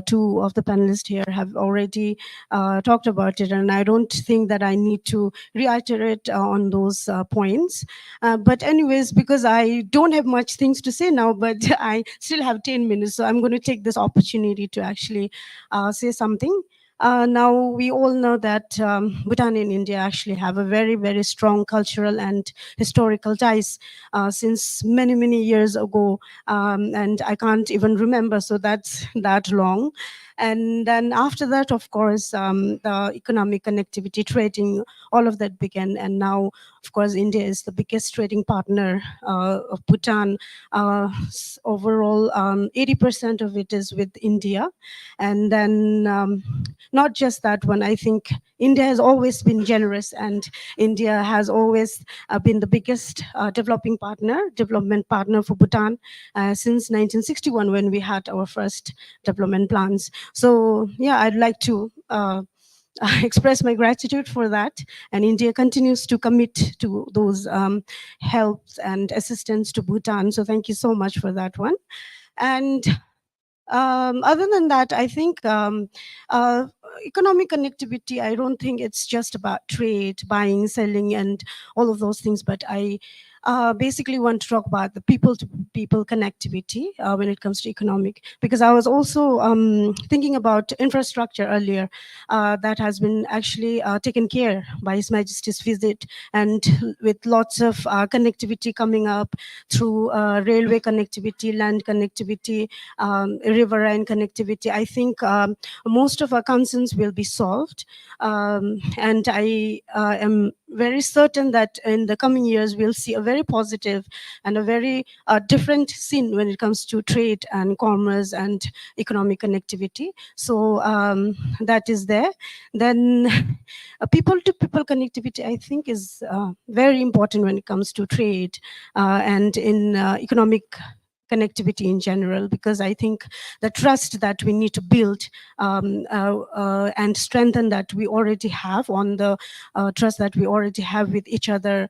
two of the panelists here have already talked about it. And I don't think that I need to reiterate on those points. But anyways, because I don't have much things to say now, but I still have 10 minutes, so I'm going to take this opportunity to actually say something. Now, we all know that Bhutan and India actually have a very, very strong cultural and historical ties since many, many years ago. And I can't even remember, so that's that long. And then after that, of course, the economic connectivity, trading, all of that began. And now, of course, India is the biggest trading partner of Bhutan. Overall, 80% of it is with India. And then not just that one, I think India has always been generous, and India has always been the biggest development partner for Bhutan since 1961, when we had our first development plans. So yeah, I'd like to express my gratitude for that. And India continues to commit to those help and assistance to Bhutan. So thank you so much for that one. And other than that, I think economic connectivity, I don't think it's just about trade, buying, selling, and all of those things, but I basically want to talk about the people-to-people connectivity when it comes to economic, because I was also thinking about infrastructure earlier that has been actually taken care by His Majesty's visit, and with lots of connectivity coming up through railway connectivity, land connectivity, riverine connectivity. I think most of our concerns will be solved. And I am very certain that in the coming years, we'll see a very positive and a very different scene when it comes to trade and commerce and economic connectivity. So that is there. Then people-to-people connectivity, I think, is very important when it comes to trade and in economic connectivity in general, because I think the trust that we need to build and strengthen that we already have on the trust that we already have with each other,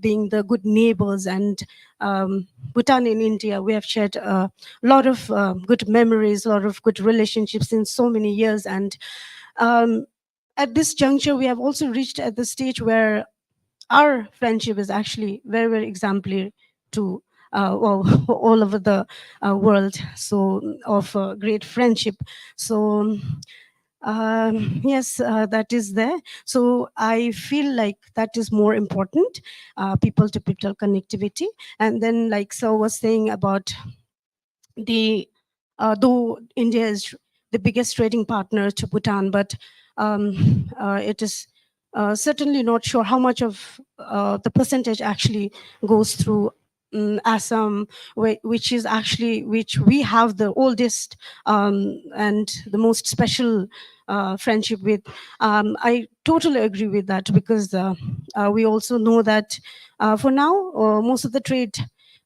being the good neighbors. And Bhutan and India, we have shared a lot of good memories, a lot of good relationships in so many years. And at this juncture, we have also reached at the stage where our friendship is actually very, very exemplary to all over the world, so of great friendship. So Yes, that is there. So I feel like that is more important, people to people connectivity. And then, like Sir was saying about the, though India is the biggest trading partner to Bhutan, but it is certainly not sure how much of the percentage actually goes through Assam, which is actually, which we have the oldest and the most special friendship with. I totally agree with that, because we also know that for now, most of the trade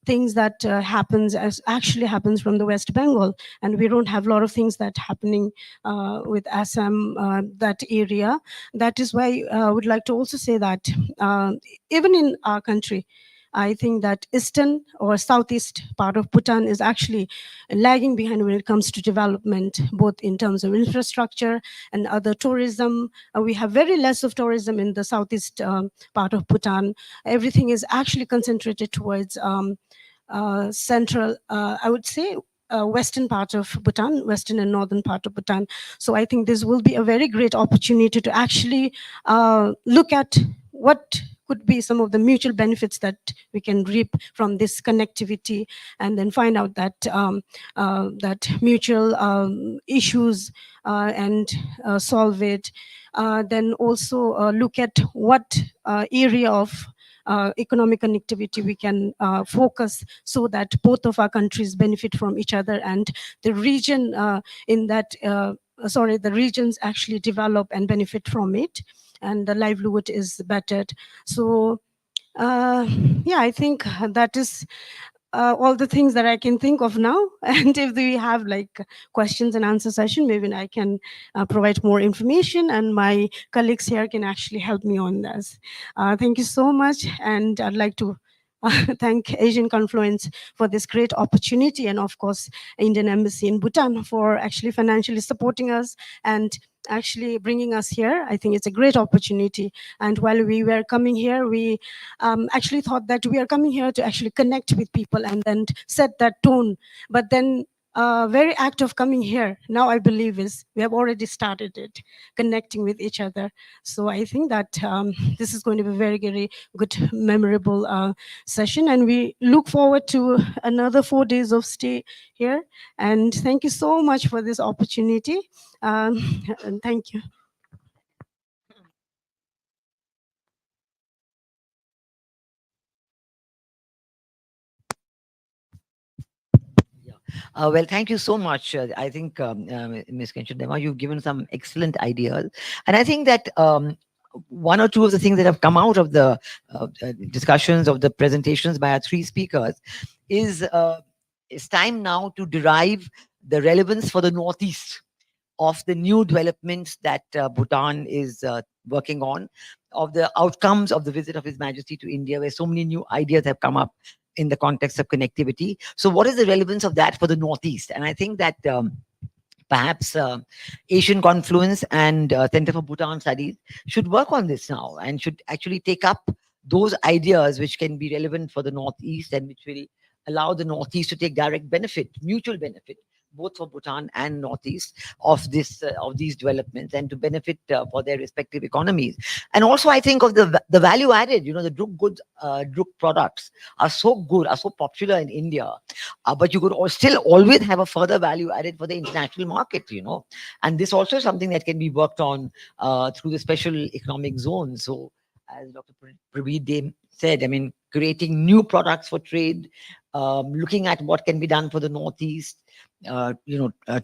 things that happens as actually happens from the West Bengal, and we don't have a lot of things that happening with Assam, that area. That is why I would like to also say that even in our country, I think that eastern or southeast part of Bhutan is actually lagging behind when it comes to development, both in terms of infrastructure and other tourism. We have very less of tourism in the southeast part of Bhutan. Everything is actually concentrated towards central, I would say, western part of Bhutan, western and northern part of Bhutan. So I think this will be a very great opportunity to actually look at what could be some of the mutual benefits that we can reap from this connectivity, and then find out that that mutual issues and solve it. Then also look at what area of economic connectivity we can focus, so that both of our countries benefit from each other, and the region in that the regions actually develop and benefit from it, and the livelihood is bettered. So yeah, I think that is all the things that I can think of now. And if we have like questions and answer session, maybe I can provide more information, and my colleagues here can actually help me on this. Thank you so much, and I'd like to thank Asian Confluence for this great opportunity, and of course Indian Embassy in Bhutan for actually financially supporting us and actually bringing us here. I think it's a great opportunity. And while we were coming here, we actually thought that we are coming here to actually connect with people and then set that tone. But then very act of coming here now, I believe, is we have already started it, connecting with each other. So I think that this is going to be a very, very good, memorable session, and we look forward to another 4 days of stay here. And thank you so much for this opportunity. And thank you. Well, thank you so much. I think, Ms. Kenchandema, you've given some excellent ideas. And I think that one or two of the things that have come out of the discussions, of the presentations by our three speakers, is it's time now to derive the relevance for the Northeast of the new developments that Bhutan is working on, of the outcomes of the visit of His Majesty to India, where so many new ideas have come up in the context of connectivity. So what is the relevance of that for the Northeast? And I think that perhaps Asian Confluence and Center for Bhutan Studies should work on this now, and should actually take up those ideas which can be relevant for the Northeast, and which will allow the Northeast to take direct benefit, mutual benefit, both for Bhutan and Northeast, of this of these developments, and to benefit for their respective economies. And also, I think of the value added. You know, the Druk goods, Druk products are so good, are so popular in India, but you could still always have a further value added for the international market. You know, and this also is something that can be worked on through the special economic zone. So, as Dr. Praveer Dame said, I mean, creating new products for trade, looking at what can be done for the Northeast,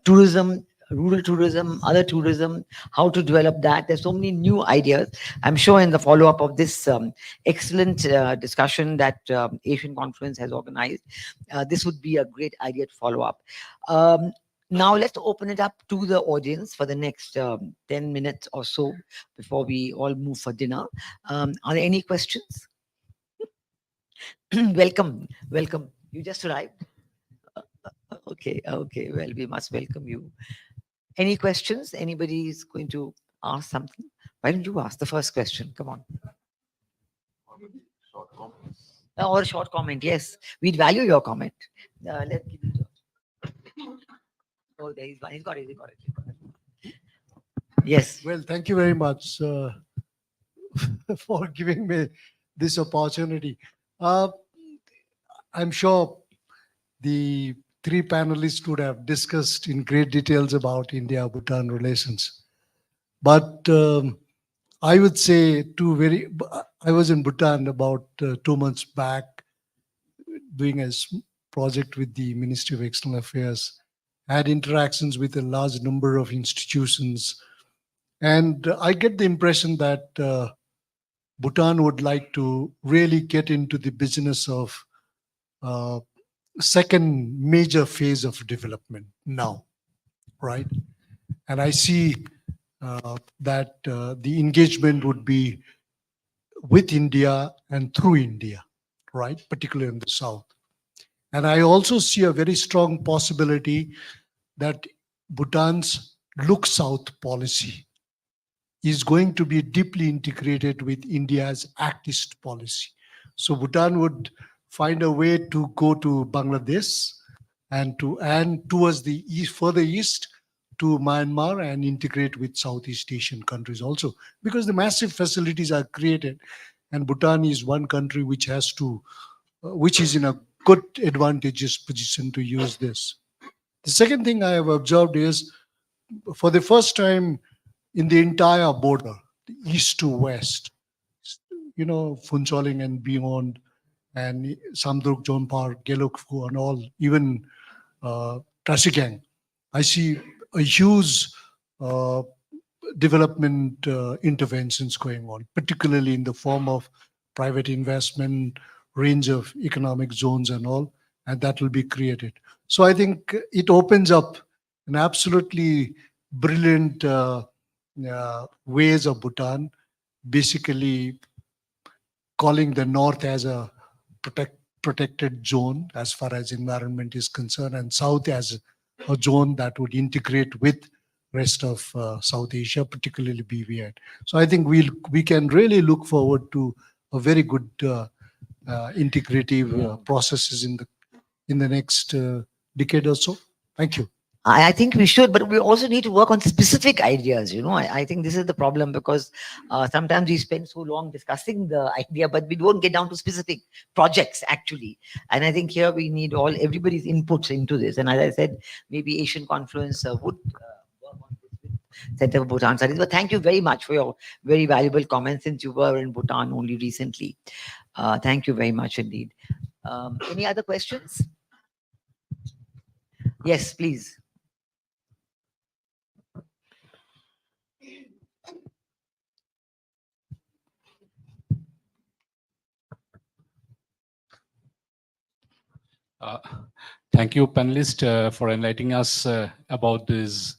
tourism, rural tourism, other tourism, how to develop that. There's so many new ideas. I'm sure in the follow-up of this excellent discussion that Asian Conference has organized, this would be a great idea to follow up. Now let's open it up to the audience for the next 10 minutes or so before we all move for dinner. Are there any questions? Welcome, welcome. You just arrived. Okay, okay. Well, we must welcome you. Any questions? Anybody is going to ask something? Why don't you ask the first question? Come on. Or a short comment. Yes, we'd value your comment. Let's give it. Oh, there is one. He's got it. He's got it. Yes. Well, thank you very much for giving me this opportunity. Uh, I'm sure the three panelists would have discussed in great details about India-Bhutan relations. But I would say I was in Bhutan about 2 months back doing a project with the Ministry of External Affairs, had interactions with a large number of institutions. And I get the impression that Bhutan would like to really get into the business of uh, second major phase of development now, right? And I see that the engagement would be with India and through India, right? Particularly in the south. And I also see a very strong possibility that Bhutan's look south policy is going to be deeply integrated with India's Act East policy. So Bhutan would find a way to go to Bangladesh and towards the east, further east to Myanmar and integrate with Southeast Asian countries also, because the massive facilities are created, and Bhutan is one country which has to, which is in a good advantageous position to use this. The second thing I have observed is, for the first time in the entire border, east to west, Funcholing and beyond, and Samdruk, Jonpar, Gelokfu, and all, even Trasigang, I see a huge development interventions going on, particularly in the form of private investment, range of economic zones and all, and that will be created. So I think it opens up an absolutely brilliant ways of Bhutan, basically calling the north as a protected zone as far as environment is concerned, and south as a zone that would integrate with rest of South Asia, particularly BVI. So I think we can really look forward to a very good integrative processes in the next decade or so. Thank you. I think we should, but we also need to work on specific ideas. I think this is the problem, because sometimes we spend so long discussing the idea, but we don't get down to specific projects actually. And I think here we need everybody's inputs into this. And as I said, maybe Asian Confluence would work on this with Center for Bhutan Studies. But thank you very much for your very valuable comments, since you were in Bhutan only recently. Thank you very much indeed. Any other questions? Yes, please. Thank you, panelists, for enlightening us about this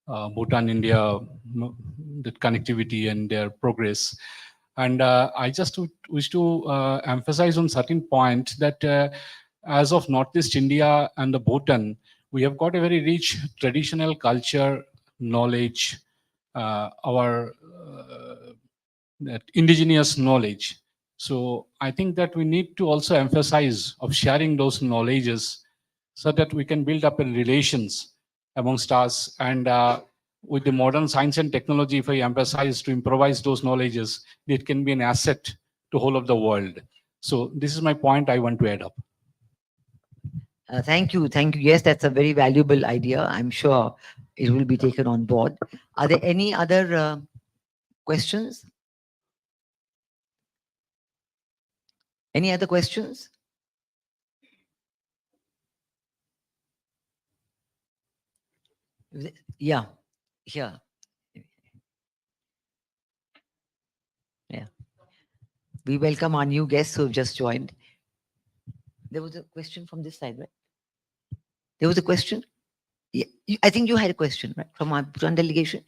Bhutan-India the connectivity and their progress. And I just wish to emphasize on certain point that as of Northeast India and the Bhutan, we have got a very rich traditional culture, knowledge, our that indigenous knowledge. So I think that we need to also emphasize of sharing those knowledges so that we can build up a relations amongst us. And with the modern science and technology, if I emphasize to improvise those knowledges, it can be an asset to whole of the world. So this is my point I want to add up. Thank you. Thank you. Yes, that's a very valuable idea. I'm sure it will be taken on board. Are there any other questions? Any other questions? Yeah, here. Yeah. We welcome our new guests who have just joined. There was a question from this side, right? There was a question? Yeah, I think you had a question, right? From our Bhutan delegation?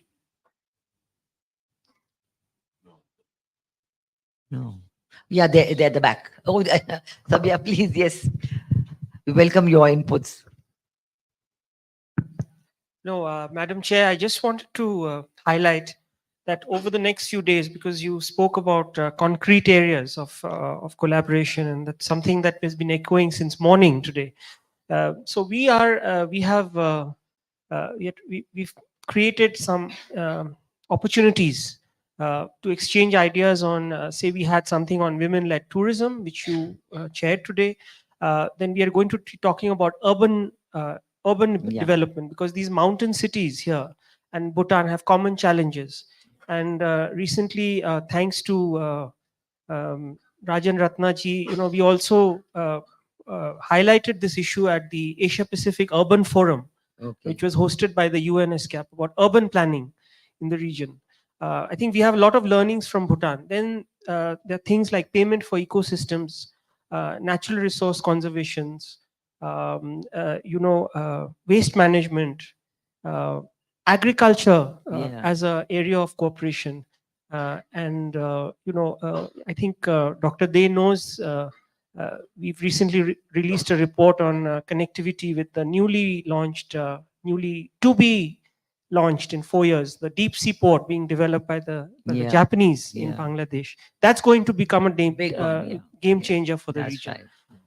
No. Yeah, they're at the back. Oh, Sabia, please, yes. We welcome your inputs. No, Madam Chair, I just wanted to highlight that over the next few days, because you spoke about concrete areas of collaboration, and that's something that has been echoing since morning today. So we've created some opportunities to exchange ideas on, say, we had something on women-led tourism, which you chaired today. Then we are going to be talking about urban Yeah. development, because these mountain cities here and Bhutan have common challenges. And recently, thanks to Rajan Ratnaji, we also highlighted this issue at the Asia Pacific Urban Forum, Okay. which was hosted by the UNSCAP, about urban planning in the region. I think we have a lot of learnings from Bhutan. Then there are things like payment for ecosystems, natural resource conservations, waste management, uh, agriculture Yeah. as an area of cooperation. I think Dr. Day knows we've recently released a report on connectivity with the newly to be launched in 4 years, the deep sea port being developed by the Yeah. Japanese in Yeah. Bangladesh. That's going to become a Big one, yeah. game changer for the That's region. right.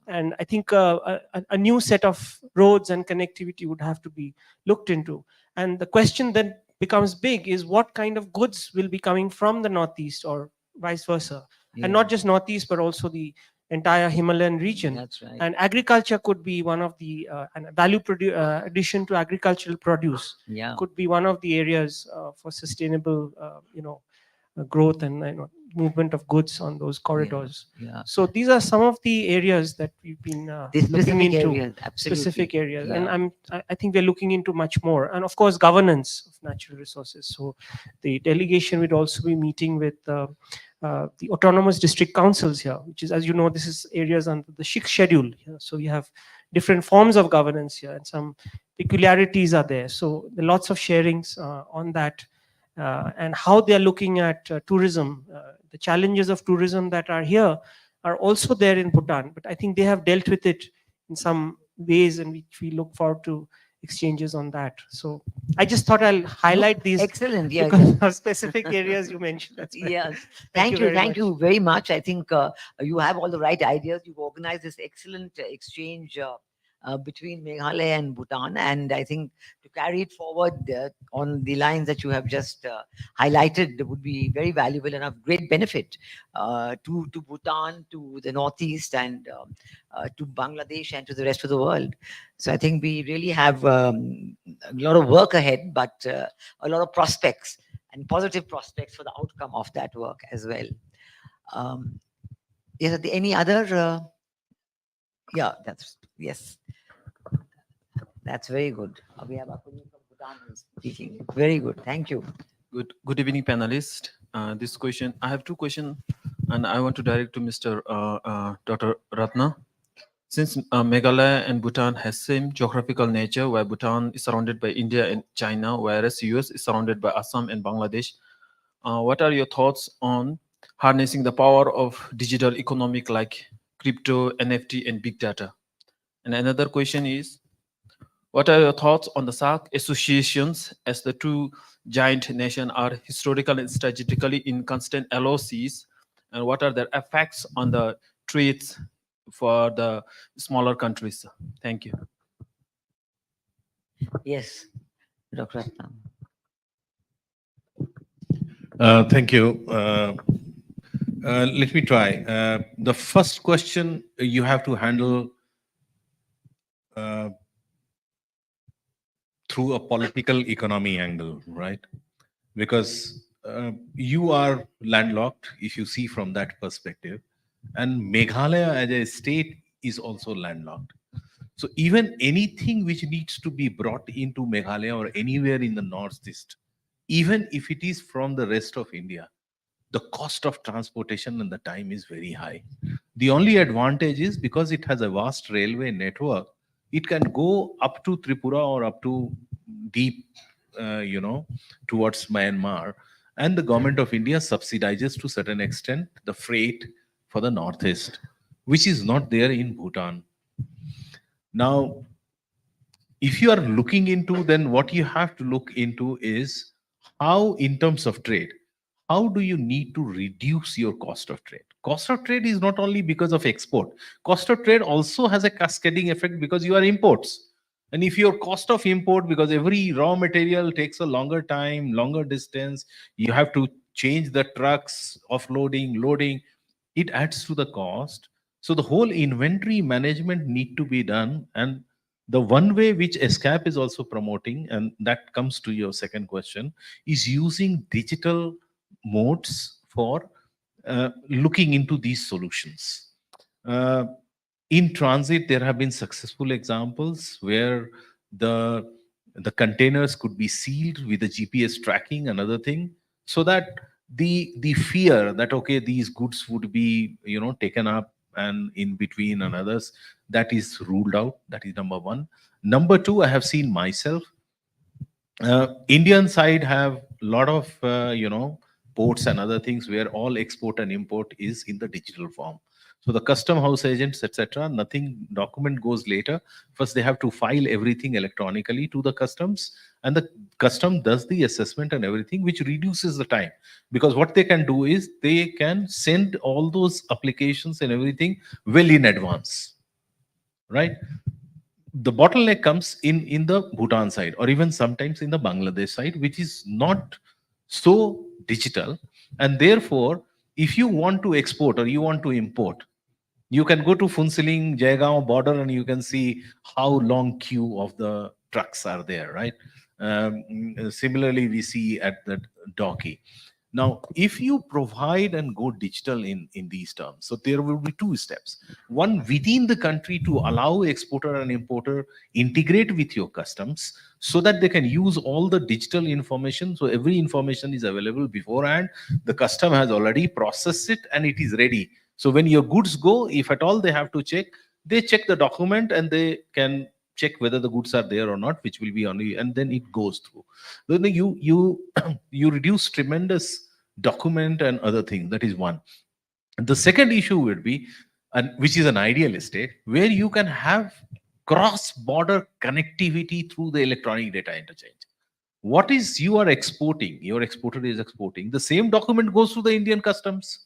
And I think a new set of roads and connectivity would have to be looked into. And the question then becomes big is what kind of goods will be coming from the Northeast or vice versa. Yeah. And not just Northeast, but also the entire Himalayan region. That's right. And agriculture could be one of the, and addition to agricultural produce Yeah. could be one of the areas for sustainable, growth and movement of goods on those corridors. Yeah. So these are some of the areas that we've been The looking specific into. areas, absolutely. Specific areas, and Yeah. I think we're looking into much more, and of course governance of natural resources. So the delegation would also be meeting with the autonomous district councils here, which is, as you know, this is areas under the Sikh schedule here. So we have different forms of governance here, and some peculiarities are there. So there are lots of sharings on that. And how they are looking at tourism. The challenges of tourism that are here are also there in Bhutan, but I think they have dealt with it in some ways, and which we look forward to exchanges on that. So I just thought I'll highlight these. Excellent. Yeah. Because of specific areas you mentioned. That's why. Yes. Thank you very Thank much. you very much. I think you have all the right ideas. You've organized this excellent exchange between Meghalaya and Bhutan, and I think to carry it forward on the lines that you have just highlighted would be very valuable and of great benefit to Bhutan, to the Northeast, and to Bangladesh, and to the rest of the world. So I think we really have a lot of work ahead, but a lot of prospects and positive prospects for the outcome of that work as well. Yes, any other? Yeah, yes. That's very good. We have Akuni from Bhutan who's speaking. Very good. Thank you. Good evening, panelists. This question, I have two questions, and I want to direct to Mr. Dr. Ratna. Since Meghalaya and Bhutan has same geographical nature, where Bhutan is surrounded by India and China, whereas US is surrounded by Assam and Bangladesh, what are your thoughts on harnessing the power of digital economic like crypto, NFT, and big data? And another question is, what are your thoughts on the SAARC associations, as the two giant nations are historically and strategically in constant LOCs, and what are their effects on the trades for the smaller countries? Thank you. Yes, Dr. Ratna. Thank you. Let me try. The first question you have to handle through a political economy angle, right? Because you are landlocked, if you see from that perspective, and Meghalaya as a state is also landlocked. So even anything which needs to be brought into Meghalaya or anywhere in the northeast, even if it is from the rest of India, the cost of transportation and the time is very high. The only advantage is because it has a vast railway network, it can go up to Tripura or up to deep, towards Myanmar. And the government of India subsidizes to certain extent the freight for the northeast, which is not there in Bhutan. Now, if you are looking into, then what you have to look into is how, in terms of trade, how do you need to reduce your cost of trade? Cost of trade is not only because of export. Cost of trade also has a cascading effect because you are imports. And if your cost of import, because every raw material takes a longer time, longer distance, you have to change the trucks, offloading, loading, it adds to the cost. So the whole inventory management need to be done. And the one way which ESCAP is also promoting, and that comes to your second question, is using digital modes for looking into these solutions. In transit, there have been successful examples where the the containers could be sealed with the GPS tracking, another thing, so that the fear that okay, these goods would be taken up and in between and others, that is ruled out. That is number one. Number two, I have seen myself, Indian side have a lot of ports and other things where all export and import is in the digital form. So the custom house agents, etc., nothing document goes later. First, they have to file everything electronically to the customs, and the custom does the assessment and everything, which reduces the time. Because what they can do is they can send all those applications and everything well in advance, right? The bottleneck comes in the Bhutan side, or even sometimes in the Bangladesh side, which is not so digital. And therefore, if you want to export or you want to import, you can go to Phuntsiling, Jaigaon border and you can see how long queue of the trucks are there, right? Similarly, we see at the Doki. Now, if you provide and go digital in these terms, so there will be two steps. One, within the country to allow exporter and importer integrate with your customs so that they can use all the digital information. So every information is available beforehand. The custom has already processed it and it is ready. So when your goods go, if at all they have to check, they check the document and they can check whether the goods are there or not, which will be only, and then it goes through. Then you you reduce tremendous document and other things. That is one. The second issue would be, and which is an ideal state, where you can have cross-border connectivity through the electronic data interchange. What is you are exporting, your exporter is exporting, the same document goes through the Indian customs.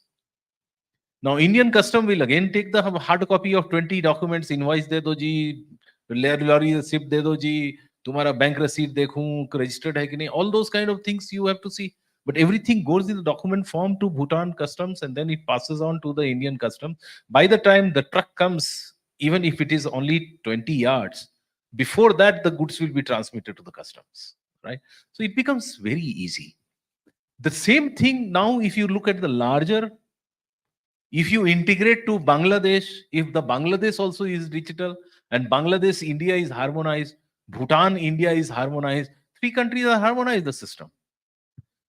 Now, Indian custom will again take the hard copy of 20 documents, invoice de do ji, lorry receipt de do ji, tumhara bank receipt dekhun, registered hai ki nahi, all those kind of things you have to see. But everything goes in the document form to Bhutan customs and then it passes on to the Indian customs. By the time the truck comes, even if it is only 20 yards, before that the goods will be transmitted to the customs, right? So it becomes very easy. The same thing now, if you look at the larger, if you integrate to Bangladesh, if the Bangladesh also is digital and Bangladesh, India is harmonized, Bhutan, India is harmonized, three countries have harmonized the system.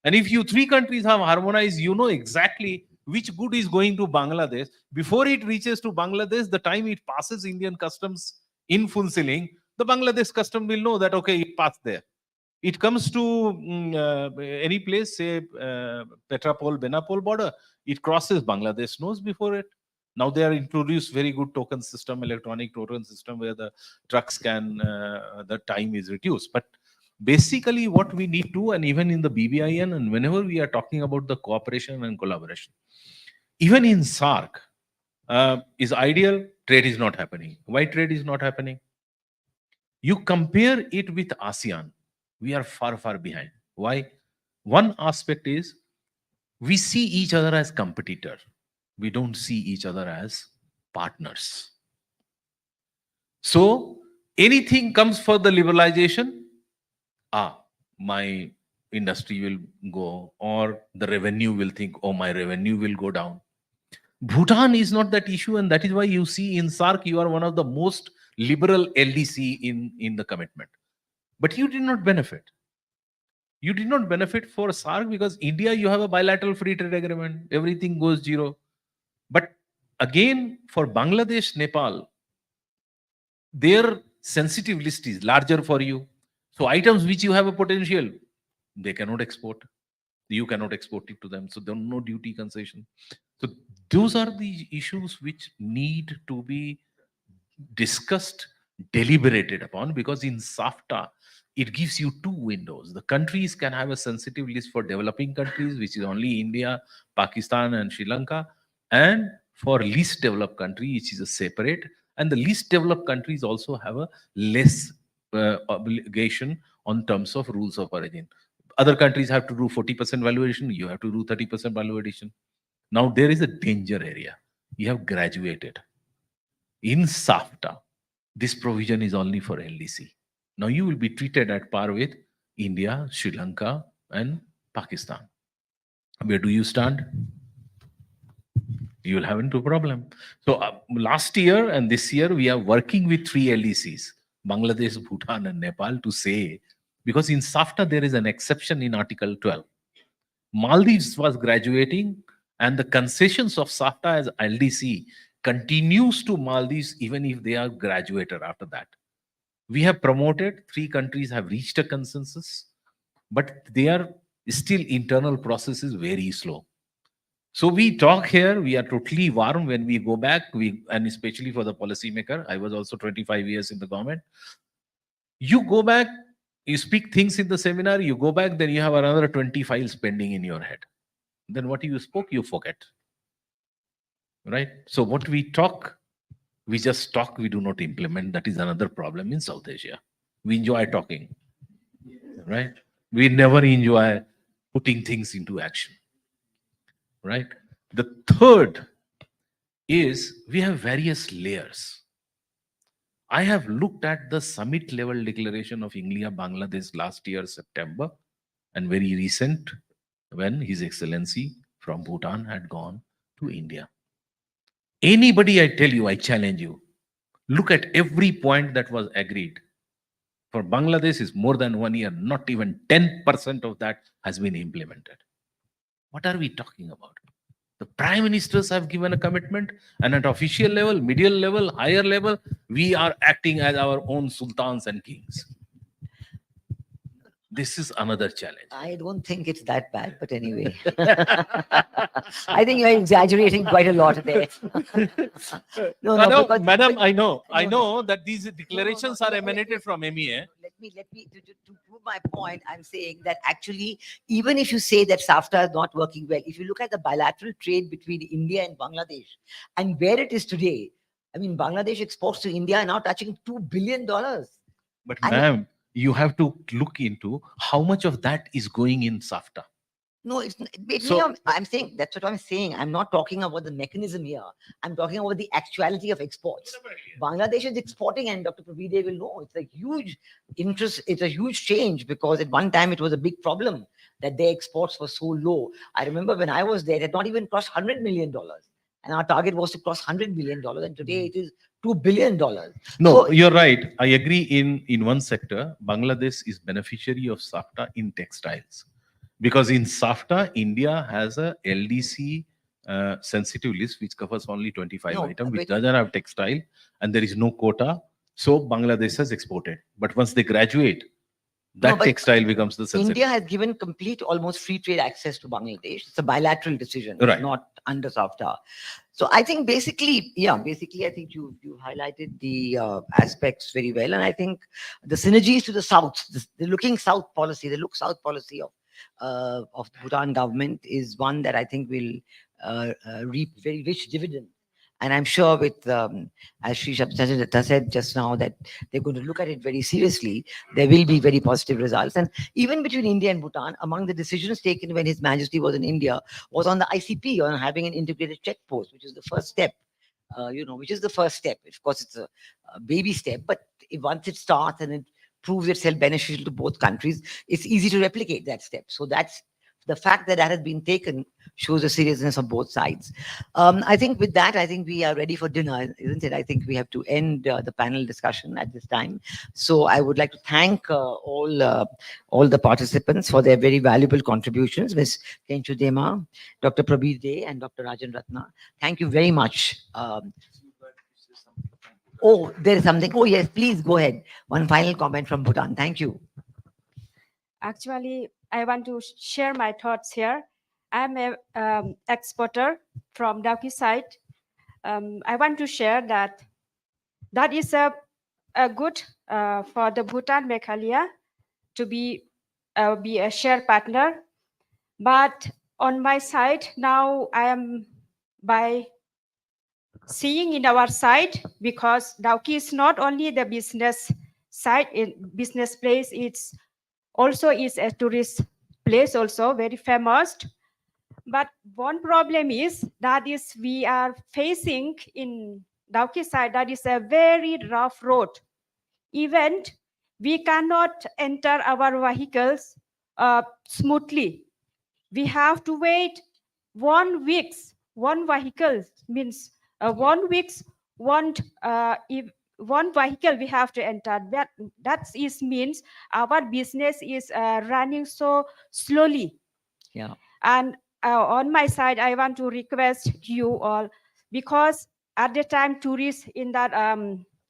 And if you three countries have harmonized, you know exactly which good is going to Bangladesh. Before it reaches to Bangladesh, the time it passes Indian customs in Phuntsiling, the Bangladesh custom will know that, okay, it passed there. It comes to any place, say Petrapol, Benapol border, it crosses Bangladesh knows before it. Now they are introduced very good token system, electronic token system where the trucks can, the time is reduced. But basically what we need to, and even in the BBIN and whenever we are talking about the cooperation and collaboration, even in SARC, is ideal, trade is not happening. Why trade is not happening? You compare it with ASEAN, we are far, far behind. Why? One aspect is we see each other as competitor. We don't see each other as partners. So anything comes for the liberalization, my industry will go, or the revenue will think, oh, my revenue will go down. Bhutan is not that issue, and that is why you see in SARC, you are one of the most liberal LDC in the commitment. But you did not benefit. You did not benefit for SARC because India, you have a bilateral free trade agreement. Everything goes zero. But again, for Bangladesh, Nepal, their sensitive list is larger for you. So items which you have a potential, they cannot export. You cannot export it to them. So there are no duty concession. So those are the issues which need to be discussed, deliberated upon, because in SAFTA, it gives you two windows. The countries can have a sensitive list for developing countries, which is only India, Pakistan, and Sri Lanka, and for least developed country, which is a separate. And the least developed countries also have a less obligation on terms of rules of origin. Other countries have to do 40% valuation, you have to do 30% valuation. Now there is a danger area. You have graduated. In SAFTA, this provision is only for LDC. Now you will be treated at par with India, Sri Lanka, and Pakistan. Where do you stand? You will have into a problem. So last year and this year, we are working with 3 LDCs, Bangladesh, Bhutan, and Nepal, to say, because in SAFTA, there is an exception in Article 12. Maldives was graduating, and the concessions of SAFTA as LDC continues to Maldives even if they are graduated after that. We have promoted, 3 countries have reached a consensus, but they are still internal process is very slow. So we talk here, we are totally warm when we go back, and especially for the policymaker. I was also 25 years in the government. You go back, you speak things in the seminar, you go back, then you have another 20 files pending in your head. Then what you spoke, you forget. Right? So what we talk, we just talk, we do not implement. That is another problem in South Asia. We enjoy talking. Right? We never enjoy putting things into action. Right? The third is we have various layers. I have looked at the summit level declaration of India, Bangladesh last year, September, and very recent when His Excellency from Bhutan had gone to India. Anybody, I tell you, I challenge you, look at every point that was agreed. For Bangladesh is more than 1 year, not even 10% of that has been implemented. What are we talking about? The prime ministers have given a commitment, and at official level, medial level, higher level, we are acting as our own sultans and kings. This is another challenge. I don't think it's that bad, but anyway. I think you're exaggerating quite a lot there. Madam, I know that these declarations are emanated from MEA. Let me to prove my point, I'm saying that actually, even if you say that SAFTA is not working well, if you look at the bilateral trade between India and Bangladesh and where it is today, I mean, Bangladesh exports to India are now touching $2 billion. But ma'am, you have to look into how much of that is going in SAFTA. No, I'm saying, that's what I'm saying. I'm not talking about the mechanism here. I'm talking about the actuality of exports. Bangladesh is exporting, and Dr. Prabide will know, it's a huge interest, it's a huge change, because at one time it was a big problem that their exports were so low. I remember when I was there, it had not even crossed $100 million. And our target was to cross $100 million, and today it is $2 billion. No, you're right. I agree in one sector, Bangladesh is beneficiary of SAFTA in textiles. Because in SAFTA, India has a LDC sensitive list which covers only 25 items, which doesn't have textile, and there is no quota. So Bangladesh has exported. But once they graduate, that textile becomes the sensitive. India has given complete, almost free trade access to Bangladesh. It's a bilateral decision, right, not under SAFTA. So I think basically, I think you highlighted the aspects very well. And I think the synergies to the south, the looking south policy, the look south policy of the Bhutan government is one that I think will reap very rich dividend. And I'm sure with, as Sri Shabdata said just now, that they're going to look at it very seriously. There will be very positive results. And even between India and Bhutan, among the decisions taken when His Majesty was in India was on the ICP, on having an integrated check post, which is the first step. Which is the first step. Of course, it's a baby step, but once it starts and it proves itself beneficial to both countries, it's easy to replicate that step. So that's the fact that has been taken shows the seriousness of both sides. I think with that, I think we are ready for dinner, isn't it? I think we have to end the panel discussion at this time. So I would like to thank all the participants for their very valuable contributions, Ms. Kenchu Dema, Dr. Prabir Dey, and Dr. Rajan Ratna. Thank you very much. Oh, there is something. Oh, yes, please go ahead. One final comment from Bhutan. Thank you. Actually, I want to share my thoughts here. I'm an exporter from Dauki side. I want to share that is a good for the Bhutan Meghalaya to be a share partner. But on my side, now I am by seeing in our side, because Dauki is not only the business side in business place. It's also is a tourist place, also very famous. But one problem is that is we are facing in Dauki side, that is a very rough road. Even we cannot enter our vehicles smoothly. We have to wait 1 week. One vehicle means 1 week, if one vehicle we have to enter. That is means our business is running so slowly. Yeah. And on my side, I want to request you all, because at the time tourists in that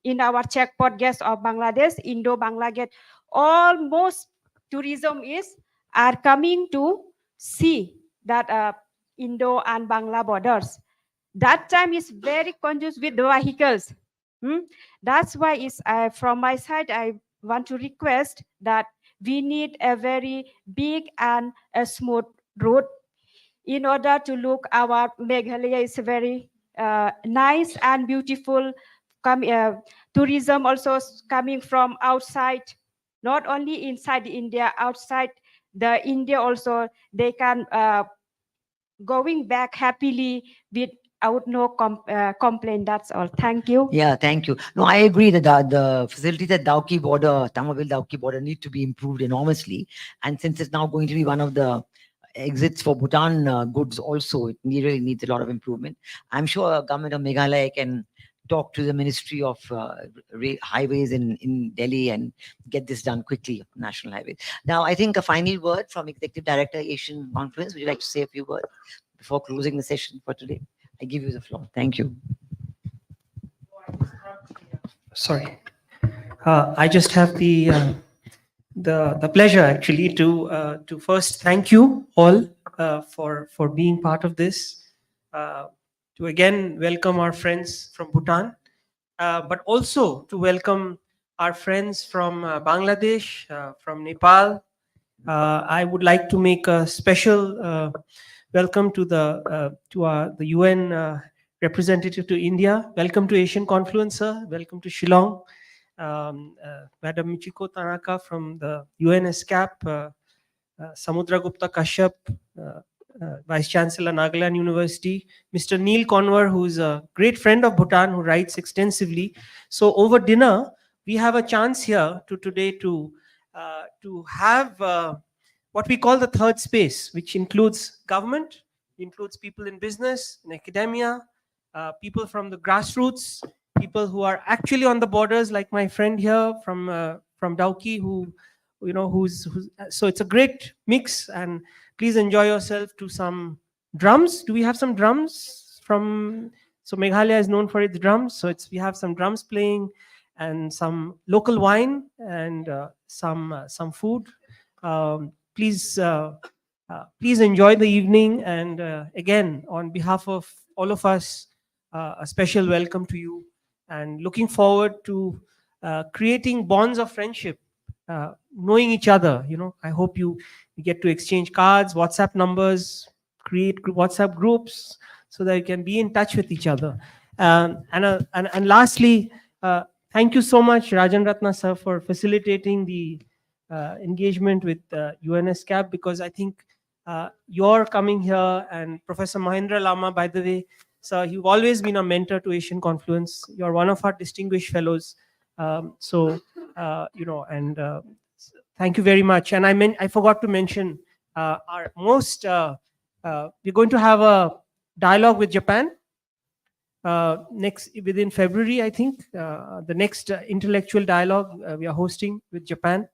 in our checkpoint guests of Bangladesh, Indo-Bangladesh, almost tourism is are coming to see that Indo and Bangla borders. That time is very conscious with the vehicles. That's why is from my side I want to request that we need a very big and a smooth road in order to look our Meghalaya is very nice and beautiful. Tourism also coming from outside, not only inside India, outside the India also, they can going back happily without no complaint. That's all. Thank you. Yeah, thank you. No, I agree that the facilities at Dauki border, Tamavil-Dauki border need to be improved enormously. And since it's now going to be one of the exits for Bhutan goods also, it really needs a lot of improvement. I'm sure government of Meghalaya can talk to the Ministry of Highways in Delhi and get this done quickly, National Highways. Now, I think a final word from Executive Director, Asian Conference. Would you like to say a few words before closing the session for today? I give you the floor. Thank you. Sorry, I just have the pleasure actually to first thank you all for being part of this. To again welcome our friends from Bhutan, but also to welcome our friends from Bangladesh, from Nepal. I would like to make a special welcome to the UN representative to India. Welcome to Asian Confluence, sir. Welcome to Shillong. Madam Michiko Tanaka from the UNSCAP, Samudra Gupta Kashyap, Vice Chancellor, Nagaland University, Mr. Neil Conver, who's a great friend of Bhutan, who writes extensively. So over dinner, we have a chance here today to have what we call the third space, which includes government, includes people in business, in academia, people from the grassroots, people who are actually on the borders, like my friend here from Dauki, who's so it's a great mix. And please enjoy yourself to some drums. Do we have some drums from? So Meghalaya is known for its drums. So we have some drums playing, and some local wine, and some food. Please enjoy the evening. And again, on behalf of all of us, a special welcome to you, and looking forward to creating bonds of friendship, knowing each other. I hope you get to exchange cards, WhatsApp numbers, create WhatsApp groups, so that you can be in touch with each other. And lastly, thank you so much, Rajan Ratna sir, for facilitating the engagement with UNSCAP, because I think you're coming here, and Professor Mahendra Lama, by the way, sir, you've always been a mentor to Asian Confluence. You're one of our distinguished fellows. Thank you very much. And I forgot to mention we're going to have a dialogue with Japan within February, I think. The next intellectual dialogue we are hosting with Japan.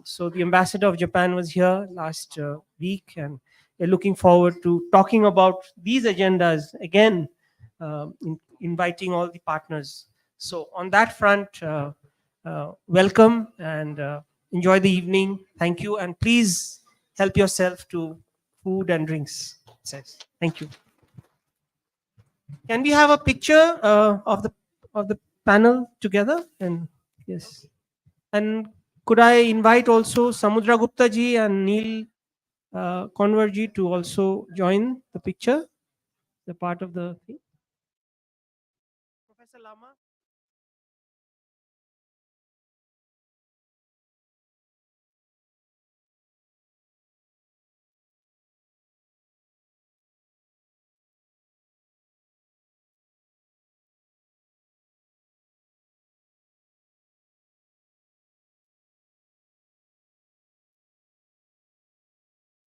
So the ambassador of Japan was here last week, and we're looking forward to talking about these agendas again, inviting all the partners. So on that front, welcome, and enjoy the evening. Thank you, and please help yourself to food and drinks. Thank you. Can we have a picture of the panel together? And yes, and could I invite also Samudra Gupta ji and Neil Conver ji to also join the picture, the part of the thing? Professor Lama.